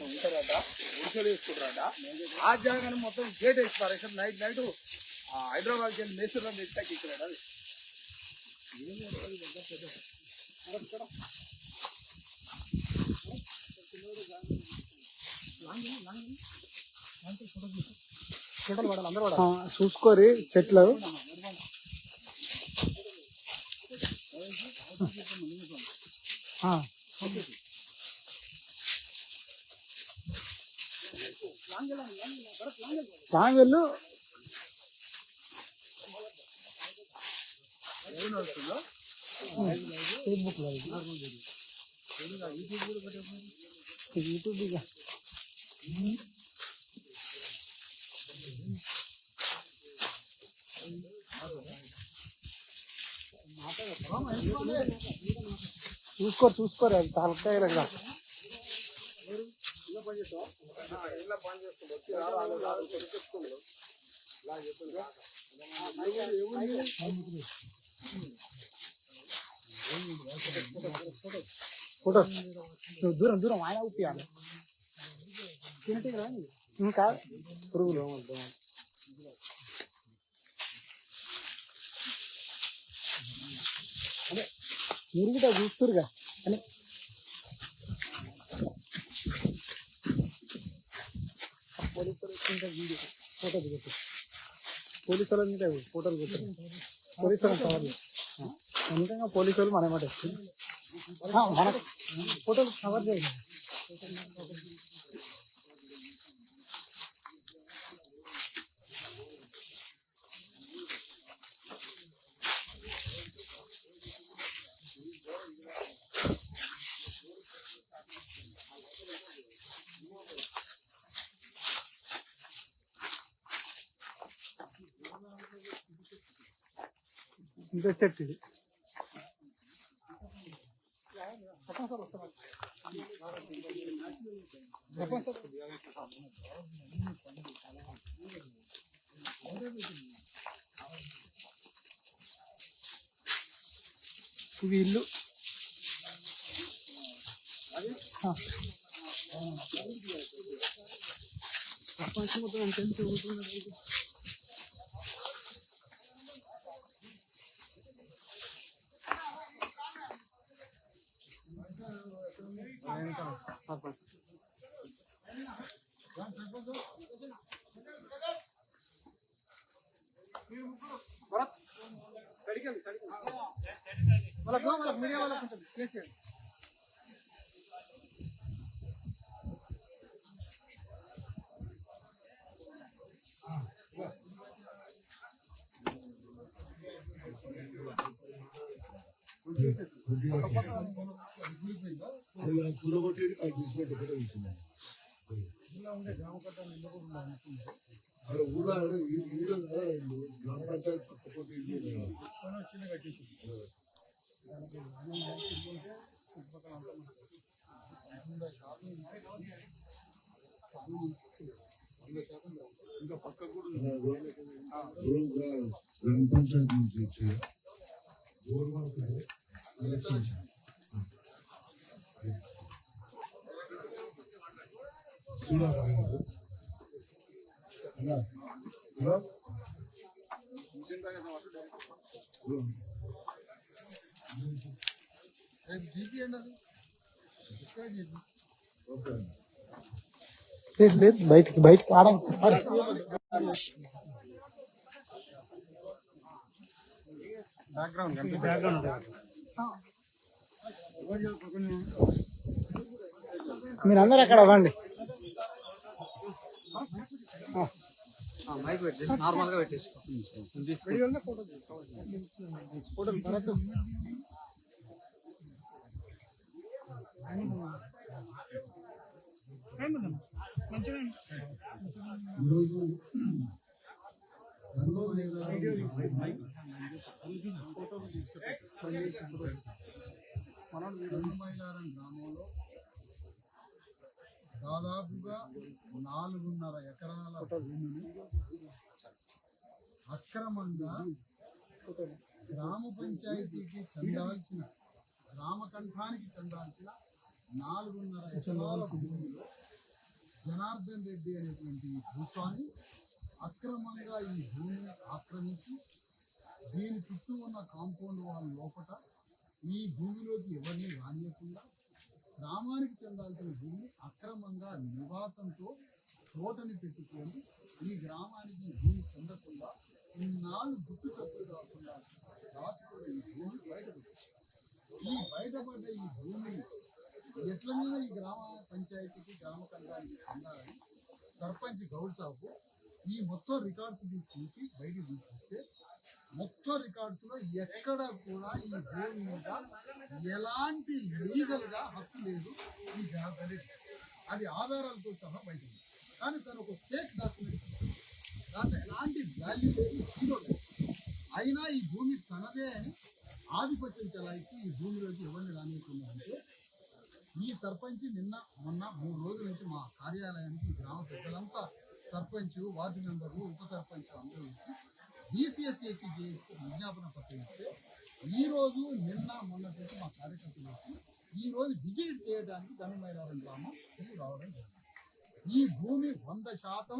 ఉంటారట ఉడిసెలు వేసుకుంటారట ఆ జాగానే మొత్తం గేట్ వేసుకోరు ఇక్కడ నైట్ హైదరాబాద్కి వెళ్ళి మేసూరు ఎట్టాకి ఇక్కడ అది చూసుకోరి చెట్లు ట్యాంగిళ్ళు యూట్యూబ్ చూసుకోరు అది తలకాయ కదా ఫోటో నువ్వు దూరం ఆయన ఊపియాలి ఇంకా పురుగులు అదే మీరు కూడా చూస్తురుగా అని వీడియో ఫోటో దిగచ్చు పోలీసు వాళ్ళ మీద ఫోటోలు పెట్టారు పోలీసు వాళ్ళని కవర్లు ఎందుకంగా పోలీసు వాళ్ళు మన మాట మన ఫోటోలు కవర్ చేయాలి ఇంకా చెట్టు ఇది ఇది ఇల్లు వాళ్ళకు మీడియా వాళ్ళకు కొంచెం కేసీఆర్ కూలగొట్టి తీసుకుంటే ఒకటే ఉంటున్నాను అక్కడ ఊళ్ళో ఊళ్ళో గ్రామ పంచాయతీ పక్కపోతే వచ్చింది కట్టేసి ఇంకా పక్కకు కూడా గ్రామ పంచాయతీ నుంచి వచ్చి గవర్నమెంట్ ఎలక్షన్ లేదు బయటికి ఆడండి బ్యాక్గ్రౌండ్ మీరందరూ అక్కడ అవ్వండి మైక్ పెట్టేసి నార్మల్ గా పెట్టేసి ఫోటోలు భరత్ మైలారం గ్రామంలో దాదాపుగా 4.5 ఎకరాల భూమిని అక్రమంగా గ్రామ పంచాయతీకి చెందాల్సిన గ్రామ కంఠానికి చెందాల్సిన 4.5 ఎకరాల భూమిలో జనార్దన్ రెడ్డి అనేటువంటి భూస్వామి అక్రమంగా ఈ భూమిని ఆక్రమించి దీని చుట్టూ ఉన్న కాంపౌండ్ వాళ్ళ లోపల ఈ భూమిలోకి ఎవరిని రానియకుండా గ్రామానికి చెందాల్సిన భూమిని అక్రమంగా నివాసంతో తోటని పెట్టుకొని ఈ గ్రామానికి ఈ భూమి చెందకుండా ఇన్నాళ్ళు గుట్టు చప్పుడు కాకుండా రాసుకున్న ఈ భూమి బయటపడింది. ఈ బయటపడ్డ ఈ భూమిని ఎట్లనైనా ఈ గ్రామ పంచాయతీకి గ్రామ కంఠానికి చెందాలని సర్పంచ్ గౌడ్ సాబు ఈ మొత్తం రికార్డ్స్ చూసి బయటికి తీసుకొస్తే మొత్తం రికార్డ్స్ లో ఎక్కడ కూడా ఈ భూమి మీద ఎలాంటి లీగల్ గా హక్కు లేదు ఈ జనార్దన్ రెడ్డి. అది ఆధారాలతో సహా బయట ఉంది. కానీ తను ఒక ఫేక్ డాక్యుమెంట్స్ దాంట్లో ఎలాంటి వాల్యూ లేదు, జీరో లేదు. అయినా ఈ భూమి తనదే అని ఆధిపత్యం చెలాయిస్తూ ఈ భూమిలోకి ఎవరిని రానియకుందంటే ఈ సర్పంచ్ మొన్న 3 రోజుల నుంచి మా కార్యాలయానికి ఈ గ్రామ పెద్దలంతా సర్పంచ్, వార్డు మెంబర్లు, ఉప సర్పంచ్ అందరూ వచ్చి BCS ఎస్టీ చేసి విజ్ఞాపన పత్రం ఇస్తే ఈ రోజు మొన్న నుంచి మా కార్యకర్తలు వచ్చి ఈ రోజు విజిట్ చేయడానికి ధనుమైలారం గ్రామం రావడం జరిగింది. ఈ భూమి 100%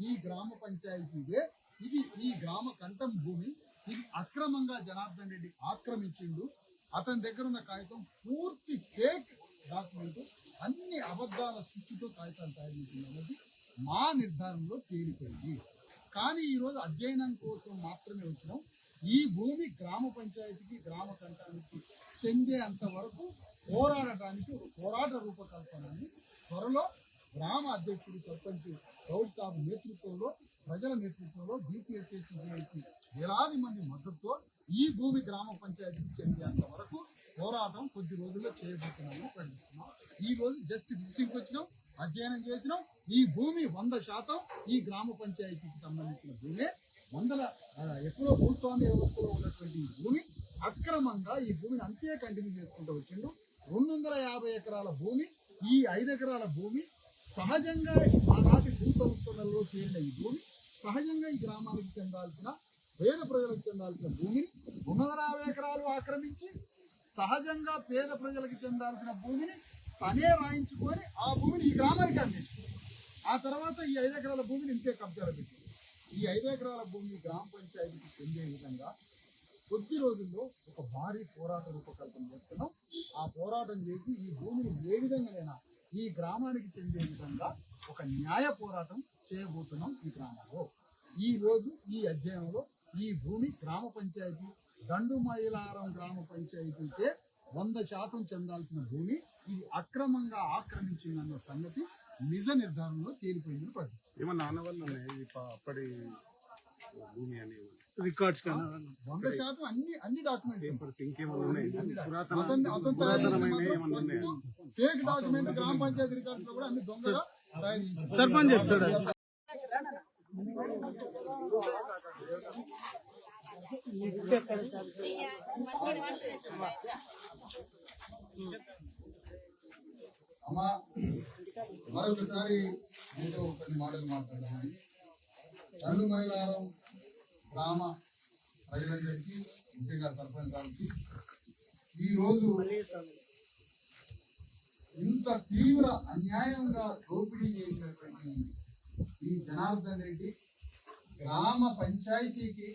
ఈ గ్రామ పంచాయతీదే. ఇది ఈ గ్రామ కంఠం భూమి. ఇది అక్రమంగా జనార్దన్ రెడ్డి ఆక్రమించిండు. అతని దగ్గర ఉన్న కాగితం పూర్తి ఫేక్ డాక్యుమెంట్, అన్ని అబద్ధాల సృష్టితో కాగితాలు తయారు చేసింది మా నిర్ధారణలో తేలిపోయింది. కానీ ఈరోజు అధ్యయనం కోసం మాత్రమే వచ్చినాం. ఈ భూమి గ్రామ పంచాయతీకి గ్రామ కంఠానికి చెందేంత వరకు పోరాడటానికి ఒక పోరాట రూపకల్పనని త్వరలో గ్రామ అధ్యక్షుడు సర్పంచ్ గౌడ్ సాబ్ నేతృత్వంలో, ప్రజల నేతృత్వంలో BCS ఎస్టీ వేలాది మంది మద్దతుతో ఈ భూమి గ్రామ పంచాయతీకి చెందేంత వరకు పోరాటం కొద్ది రోజుల్లో చేయబోతున్నామని ప్రకటిస్తున్నాం. ఈ రోజు జస్ట్ విజిటింగ్ వచ్చినాం, అధ్యయనం చేసినాం. ఈ భూమి 100% ఈ గ్రామ పంచాయతీకి సంబంధించిన భూమి. ఎప్పుడో భూస్వామ్య వ్యవస్థలో ఉన్నటువంటి ఈ భూమి అక్రమంగా ఈ భూమిని అంతే కంటిన్యూ చేసుకుంటూ వచ్చిండు. 250 ఎకరాల భూమి, ఈ 5 ఎకరాల భూమి సహజంగా ఆనాటి భూ సంస్కరణలో చేరిన ఈ భూమి సహజంగా ఈ గ్రామానికి చెందాల్సిన, పేద ప్రజలకు చెందాల్సిన భూమిని 250 ఎకరాలు ఆక్రమించి సహజంగా పేద ప్రజలకు చెందాల్సిన భూమిని తనే రాయించుకొని ఆ భూమిని ఈ గ్రామానికి అందించింది. ఆ తర్వాత ఈ 5 ఎకరాల భూమిని ఇంకే కబ్జాలు పెట్టి ఈ 5 ఎకరాల భూమిని గ్రామ పంచాయతీకి చెందే విధంగా కొద్ది రోజుల్లో ఒక భారీ పోరాట రూపకల్పన చేస్తున్నాం. ఆ పోరాటం చేసి ఈ భూమిని ఏ విధంగానైనా ఈ గ్రామానికి చెందే విధంగా ఒక న్యాయ పోరాటం చేయబోతున్నాం ఈ గ్రామంలో. ఈ రోజు ఈ అధ్యయనంలో ఈ భూమి గ్రామ పంచాయతీ దండుమైలారం గ్రామ పంచాయతీకే 100% చెందాల్సిన భూమి ఇది అక్రమంగా ఆక్రమించిందన్న సంగతి నిజ నిర్ధారణలో తేలిపోయిందని ప్రకటిస్తుంది. ఏమన్నా ఆనవాళ్ళు ఉన్నాయి అప్పటి భూమి అని రికార్డ్స్ కానీ 100% అన్ని డాక్యుమెంట్స్ ఫేక్ డాక్యుమెంట్ గ్రామ పంచాయతీ రికార్డ్స్ లో కూడా అన్ని దొంగగా తయారు చేశారు. సర్పంచ్ చెప్తాడు. అమ్మా మరొకసారి మీతో కొన్ని మాటలు మాట్లాడాలని రెండు మైలారం గ్రామ ప్రజలందరికీ ముఖ్యంగా సర్పంచ్ గారికి ఈరోజు ఇంత తీవ్ర అన్యాయంగా దోపిడీ చేసినటువంటి ఈ జనార్దన్ రెడ్డి గ్రామ పంచాయతీకి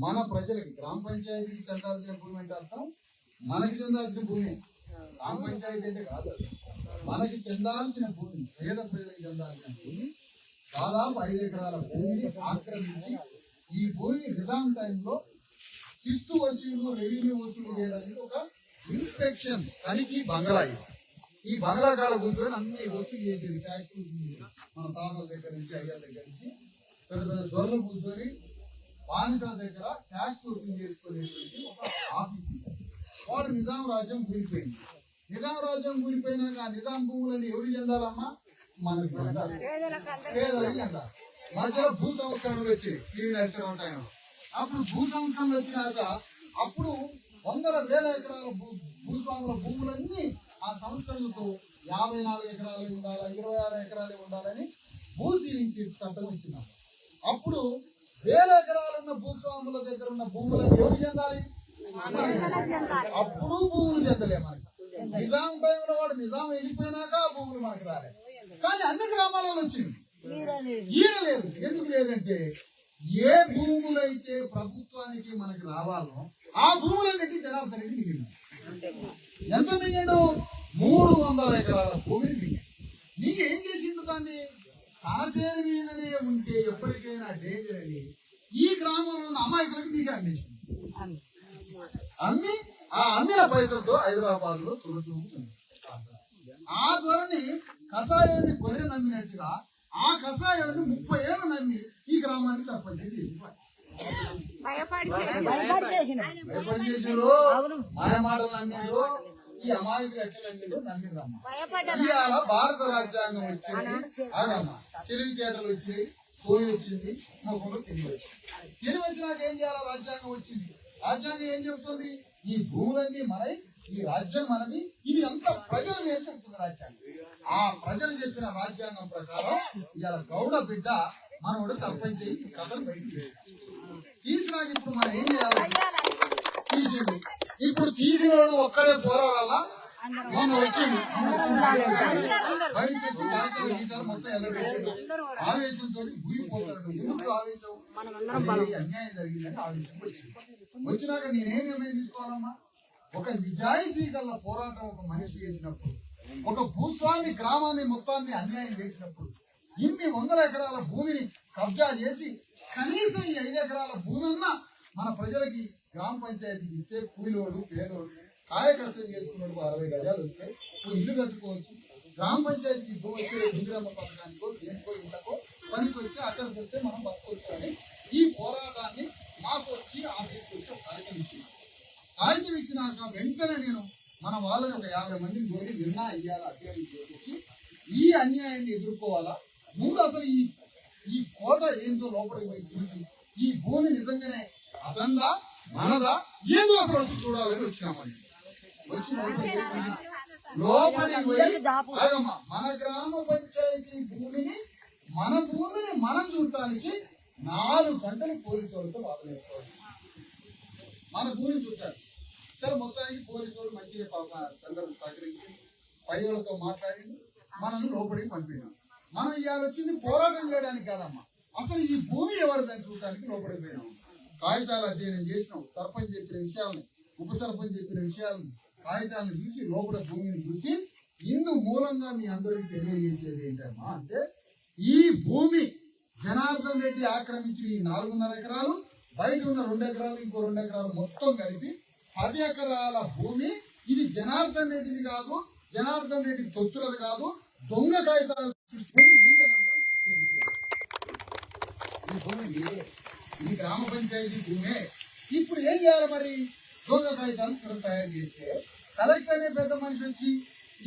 మన ప్రజలకి గ్రామ పంచాయతీకి చెందాల్సిన భూమి అంటే అర్థం మనకి చెందాల్సిన భూమి. గ్రామ పంచాయతీ అంటే కాదు, మనకి చెందాల్సిన భూమి, పేద ప్రజలకు చెందాల్సిన భూమి దాదాపు 5 ఎకరాల భూమిని ఆక్రమించి ఈ భూమి నిజాం టైంలో శిస్తు వసూలు రెవెన్యూ వసూలు చేయడానికి ఒక ఇన్స్పెక్షన్ తనిఖీ బంగ్లా ఇది. ఈ బంగ్లా కాడ కూర్చొని అన్ని వసూలు చేసేది ట్యాక్స్ మన తాతల దగ్గర నుంచి అయ్యల దగ్గర నుంచి పెద్ద పెద్ద దొరలు కూర్చొని బానిసల దగ్గర ట్యాక్స్ వసూలు చేసుకునేటువంటి ఒక ఆఫీస్ ఇది. వాడు నిజాం రాజ్యం కూలిపోయింది. నిజాం రాజ్యం కూలిపోయినాక ఆ నిజాం భూములని ఎవరు చెందాలమ్మా? మనకు చెందాలి, పేదలకు చెందాలి. మధ్యలో భూ సంస్కరణలు వచ్చాయి టీవీ నరసింహరావు టైంలో. అప్పుడు భూ సంస్కరణలు వచ్చినాక అప్పుడు 100,000 ఎకరాల భూస్వాముల భూములన్నీ ఆ సంస్కరణలతో 54 ఎకరాలు ఉండాలి, 26 ఎకరాలు ఉండాలని భూ సీలింగ్ చట్టం ఇచ్చినారు. అప్పుడు 1000 ఎకరాలు ఉన్న భూస్వాముల దగ్గర ఉన్న భూములను ఎవరు చెందాలి? అప్పుడు భూములు చెందలే మనకి. నిజాం టైంలో వాడు నిజాం వెళ్ళిపోయినాక ఆ భూములు మనకు రాలేదు. కానీ అన్ని గ్రామాలలో వచ్చింది, ఈడలేదు. ఎందుకు లేదంటే ఏ భూములైతే ప్రభుత్వానికి మనకి రావాలో ఆ భూములన్నింటి జనార్దన్ రెడ్డి మిగిలింది. ఎంత మిగిలిండు? 300 ఎకరాల భూమిని మిగిలింది. నీకు ఏం చేసిండు దాన్ని? తన పేరు మీదనే ఉంటే ఎప్పటికైనా డేంజర్ అని ఈ గ్రామంలో ఉన్న అమాయకులకు మీకు అమ్మేసింది. అమ్మిన పైసలతో హైదరాబాద్ లో తులతూగుతుంది. ఆ ధోరణి కషాయాన్ని గొర్రె నమ్మినట్టుగా ఆ కషాయాన్ని 30 ఏళ్ళు నమ్మి ఈ గ్రామానికి సర్పంచ్ చేసి భయపడి చేసారు. మాయ మాటలు నమ్మిండ్రు. ఈ అమాయకులు ఎట్లా నమ్మిండ్రు? నమ్మిండ్రమ్మా. ఇవాళ భారత రాజ్యాంగం వచ్చింది, అదమ్మా తెలివితేటలు వచ్చినాయి, సోయి వచ్చింది, మొక్కలు తిరిగి వచ్చింది. తిరిగి వచ్చినాక ఏం చేయాలి? రాజ్యాంగం వచ్చింది. రాజ్యాంగం ఏం చెప్తుంది? ఈ భూములన్నీ మనై, ఈ రాజ్యం మనది, ఇది అంతా ప్రజలు ఏం చెప్తుంది రాజ్యాంగం. ఆ ప్రజలు చెప్పిన రాజ్యాంగం ప్రకారం ఇలా గౌడ బిడ్డ మనోడు సర్పంచ్ అయ్యి ఈ కథను బయటకు తీసినాక ఇప్పుడు మనం ఏం చేయాలి? తీసిండు. ఇప్పుడు తీసినోడు ఒక్కడే పోరాడాలా? మొన్న వచ్చిండు బయటకు వచ్చి బాధ్యతలు గీతాలు మొత్తం ఎల్లబెట్టాడు. ఆవేశంతో భూమిపోతాడు. ఎందుకు ఆవేశం? అన్యాయం జరిగిందని ఆవేశం వచ్చింది. వచ్చినాక నేనేం నిర్ణయం తీసుకోవాలమ్మా? ఒక నిజాయితీ గల పోరాటం ఒక మనిషి చేసినప్పుడు, ఒక భూస్వామి గ్రామాన్ని మొత్తాన్ని అన్యాయం చేసినప్పుడు, ఇన్ని 100 ఎకరాల భూమిని కబ్జా చేసి కనీసం ఈ 5 ఎకరాల భూమి అన్నా మన ప్రజలకి గ్రామ పంచాయతీకి ఇస్తే కూలోడు పేదోడు కాయకష్టం చేసుకున్నాడు 60 గజాలు వస్తే ఇల్లు కట్టుకోవచ్చు. గ్రామ పంచాయతీకి భూమి వస్తే ఇందిరమ్మ పథకానికో దేనికో ఇళ్ళకో పనికి వస్తే అక్కడికి వస్తే మనం బతకొచ్చు అని ఈ పోరాటాన్ని మాకు వచ్చి ఆఫీస్కి వచ్చి ఒక కాగితం ఇచ్చినారు. కాగితం ఇచ్చినాక వెంటనే నేను మన వాళ్ళని ఒక 50 మందిని పోయి నిన్న అయ్యాల అధ్యయనం చేయించి ఈ అన్యాయాన్ని ఎదుర్కోవాలా, ముందు అసలు ఈ కోట ఏంటో లోపలికి పోయి చూసి ఈ భూమి నిజంగానే అతందా మనదా ఏందో అసలు వచ్చి చూడాలని వచ్చినామండి. వచ్చి లోపలికి పోయి మన గ్రామ పంచాయతీ భూమిని మనం చూడటానికి 4 గంటలు పోలీసు వాళ్ళతో బాధలు వేసుకోవాలి. మన భూమిని చూడాలి. సరే మొత్తానికి పోలీసు వాళ్ళు మంచిగా సందర్భం సహకరించి పై వాళ్ళతో మాట్లాడి మనల్ని లోపలికి పంపినాం. మనం ఇవాళ వచ్చింది పోరాటం చేయడానికి కాదమ్మా, అసలు ఈ భూమి ఎవరిదని చూడటానికి లోపలికి పోయినాం. కాగితాలు అధ్యయనం చేసినాం. సర్పంచ్ చెప్పిన విషయాలను, ఉప సర్పంచ్ చెప్పిన విషయాలను, కాగితాలను చూసి లోపల భూమిని చూసి ఇందు మూలంగా మీ అందరికీ తెలియజేసేది ఏంటమ్మా అంటే, ఈ భూమి జనార్దన్ రెడ్డి ఆక్రమించిన ఈ 4.5 ఎకరాలు, బయట ఉన్న 2 ఎకరాలు, ఇంకో 2 ఎకరాలు మొత్తం కలిపి 10 ఎకరాల భూమి. ఇది జనార్దన్ రెడ్డిది కాదు, జనార్దన్ రెడ్డి తొత్తులది కాదు, దొంగ కాగితాలు భూమి మీదేనమ్మా. ఈ భూమి మీదే. ఇది గ్రామ పంచాయతీ భూమే. ఇప్పుడు ఏం చేయాలి మరి? దొంగ కాగితాలు సరే తయారు చేస్తే కలెక్టర్ అనే పెద్ద మనిషి వచ్చి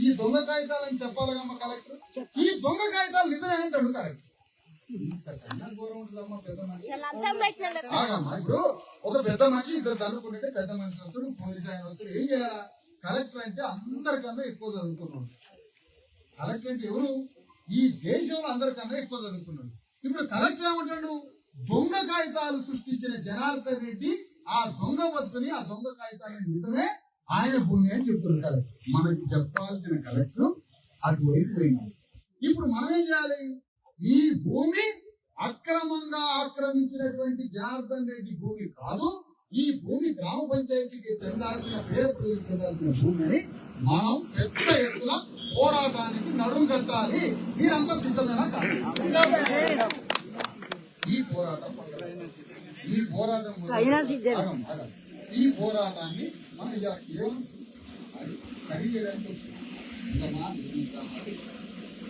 ఈ దొంగ కాగితాలని చెప్పాలిగమ్మ కలెక్టర్. ఈ దొంగ కాగితాలు నిజమే అంటాడు కలెక్టర్. ఇంతకన్నా ఘోరం ఉంటుందమ్మా పెద్ద మనిషి. ఆగమ్మా, ఇప్పుడు ఒక పెద్ద మనిషి ఇద్దరు చదువుకుంటే పెద్ద మనిషి వస్తాడు, పోలీసు ఆయన వస్తాడు. ఏం చేయాలా? కలెక్టర్ అంటే అందరికన్నా ఎక్కువ చదువుకున్నాడు. కలెక్టర్ అంటే ఎవరు? ఈ దేశంలో అందరికన్నా ఎక్కువ చదువుకున్నాడు. ఇప్పుడు కలెక్టర్ ఏమంటాడు? దొంగ కాగితాలు సృష్టించిన జనార్దన్ రెడ్డి ఆ దొంగ బతుకుని ఆ దొంగ కాగితాలు నిజమే ఆయన భూమి అని చెప్తున్నారు కలెక్టర్. మనకి చెప్పాల్సిన కలెక్టర్ అటువైపు పోయినాడు. ఇప్పుడు మనం ఏం చేయాలి? ఈ భూమి అక్రమంగా ఆక్రమించినటువంటి జనార్దన్ రెడ్డి భూమి కాదు, ఈ భూమి గ్రామ పంచాయతీకి చెందాల్సిన పేద ప్రజలకు చెందాల్సిన భూమిని మనం పెద్ద ఎత్తున పోరాటానికి నడుం కట్టాలి. మీరంతా సిద్ధమేనా కాదు? ఈ పోరాటం ఈ పోరాటాన్ని మనం స్టడీ చేయడానికి వచ్చింది.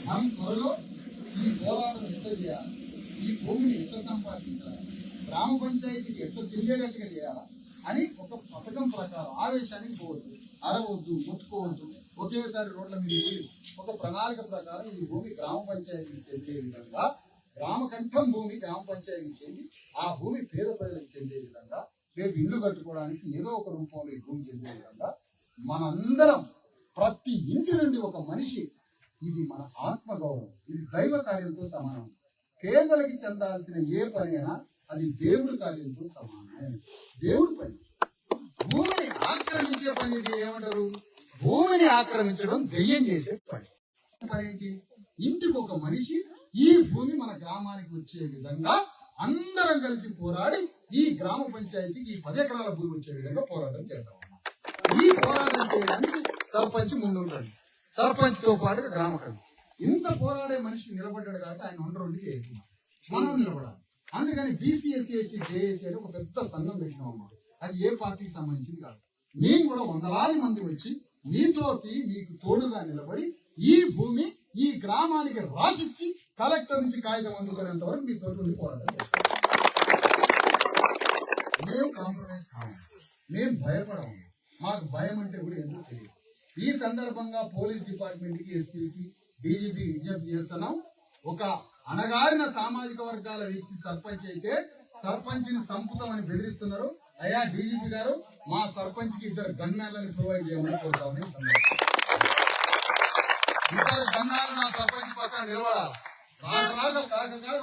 మనం త్వరలో ఈ పోరాటం ఎట్లా చేయాలి, ఈ భూమిని ఎట్లా సంపాదించాలి, గ్రామ పంచాయతీకి ఎట్లా చెందేటట్టుగా చేయాలా అని ఒక పథకం ప్రకారం ఆవేశానికి పోవద్దు, అరవద్దు, ముట్టుకోవద్దు, ఒకేసారి రోడ్ల మీద పోయి ఒక ప్రణాళిక ప్రకారం ఈ భూమి గ్రామ పంచాయతీకి చెందే విధంగా, గ్రామ కంఠం భూమి గ్రామ పంచాయతీకి చెంది ఆ భూమి పేద ప్రజలకు చెందే విధంగా, రేపు ఇల్లు కట్టుకోవడానికి ఏదో ఒక రూపంలో ఈ భూమి చెందే విధంగా మనందరం ప్రతి ఇంటి నుండి ఒక మనిషి, ఇది మన ఆత్మగౌరవం, ఇది దైవ కార్యంతో సమానం. పేదలకి చెందాల్సిన ఏ పని అయినా అది దేవుడి కార్యంతో సమానం. దేవుడి పని. భూమిని ఆక్రమించే పని ఇది ఏమంటారు? భూమిని ఆక్రమించడం దెయ్యం చేసే పని. ఏంటి? ఇంటికి ఒక మనిషి ఈ భూమి మన గ్రామానికి వచ్చే విధంగా అందరం కలిసి పోరాడి ఈ గ్రామ పంచాయతీకి ఈ 10 ఎకరాల భూమి వచ్చే విధంగా పోరాటం చేద్దాం. ఈ పోరాటం చేయడానికి సర్పంచ్ ముందుంటాడు, సర్పంచ్ తో పాటుగా గ్రామ కమిటీ. ఇంత పోరాడే మనిషి నిలబడ్డాడు కాబట్టి ఆయన ఒంటరి చేస్తున్నాం, మనం నిలబడాలి. అందుకని బీసీ ఎస్సీ ఎస్టీ జేఏసీ అని ఒక పెద్ద సంఘం పెట్టినామమ్మా. అది ఏ పార్టీకి సంబంధించింది కాదు. మేము కూడా వందలాది మంది వచ్చి మీతోటి మీకు తోడుగా నిలబడి ఈ భూమి ఈ గ్రామానికి రాసిచ్చి కలెక్టర్ నుంచి కాగితం అందుకునేంత వరకు మీ తోటి ఉండి పోరాటం చేస్తాం. మేము కాంప్రమైజ్ కాము, మేము భయపడము. మాకు భయం అంటే కూడా ఎందుకు తెలియదు. ఈ సందర్భంగా పోలీస్ డిపార్ట్మెంట్ కి, ఎస్పీకి, డీజీపీ విజ్ఞప్తి చేస్తున్నాం. ఒక అణగారిన సామాజిక వర్గాల వ్యక్తి సర్పంచ్ అయితే సర్పంచ్ ని సంపుతామని బెదిరిస్తున్నారు. అయ్యా డీజీపీ గారు, మా సర్పంచ్ కి 2 గన్మ్యాన్లను ప్రొవైడ్ చేయమని కోరుతామని. 2 గన్మ్యాన్లు నా సర్పంచ్ పక్కన నిలబడాలి. కాక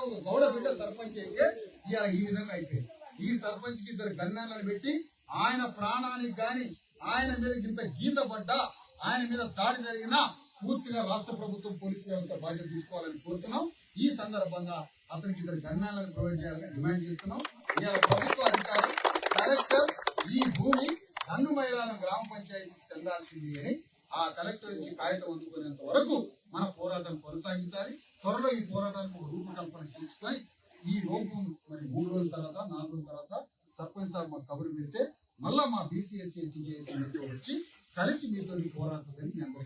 ఒక గౌడ బిడ్డ సర్పంచ్ అయితే ఇలా ఈ విధంగా అయిపోయింది. ఈ సర్పంచ్ కి 2 గన్మ్యాన్లను పెట్టి ఆయన ప్రాణానికి గాని, ఆయన మీద ఇంత గీత పడ్డా, ఆయన మీద దాడి జరిగినా పూర్తిగా రాష్ట్ర ప్రభుత్వం పోలీసు వ్యవస్థ బాధ్యత తీసుకోవాలని కోరుతున్నాం. ఈ సందర్భంగా అతనికి 2 గన్మ్యాన్లను ప్రొవైడ్ చేయాలని డిమాండ్ చేస్తున్నాం. ఇవాళ ప్రభుత్వ అధికారులు, కలెక్టర్ ఈ భూమి అన్నుమయలారం గ్రామ పంచాయతీకి చెందాల్సింది అని ఆ కలెక్టర్ నుంచి కాగితం అందుకునేంత వరకు మన పోరాటం కొనసాగించాలి. త్వరలో ఈ పోరాటానికి ఒక రూపకల్పన చేసుకొని ఈ రూపం మరి 3 రోజుల తర్వాత 4 రోజుల తర్వాత సర్పంచ్ సార్ మాకు కబురు పెడితే మళ్ళా మా బీసీఎస్సీ చేసి వచ్చి కలిసి మీతో పోరాడుతుందని మీ అందరికీ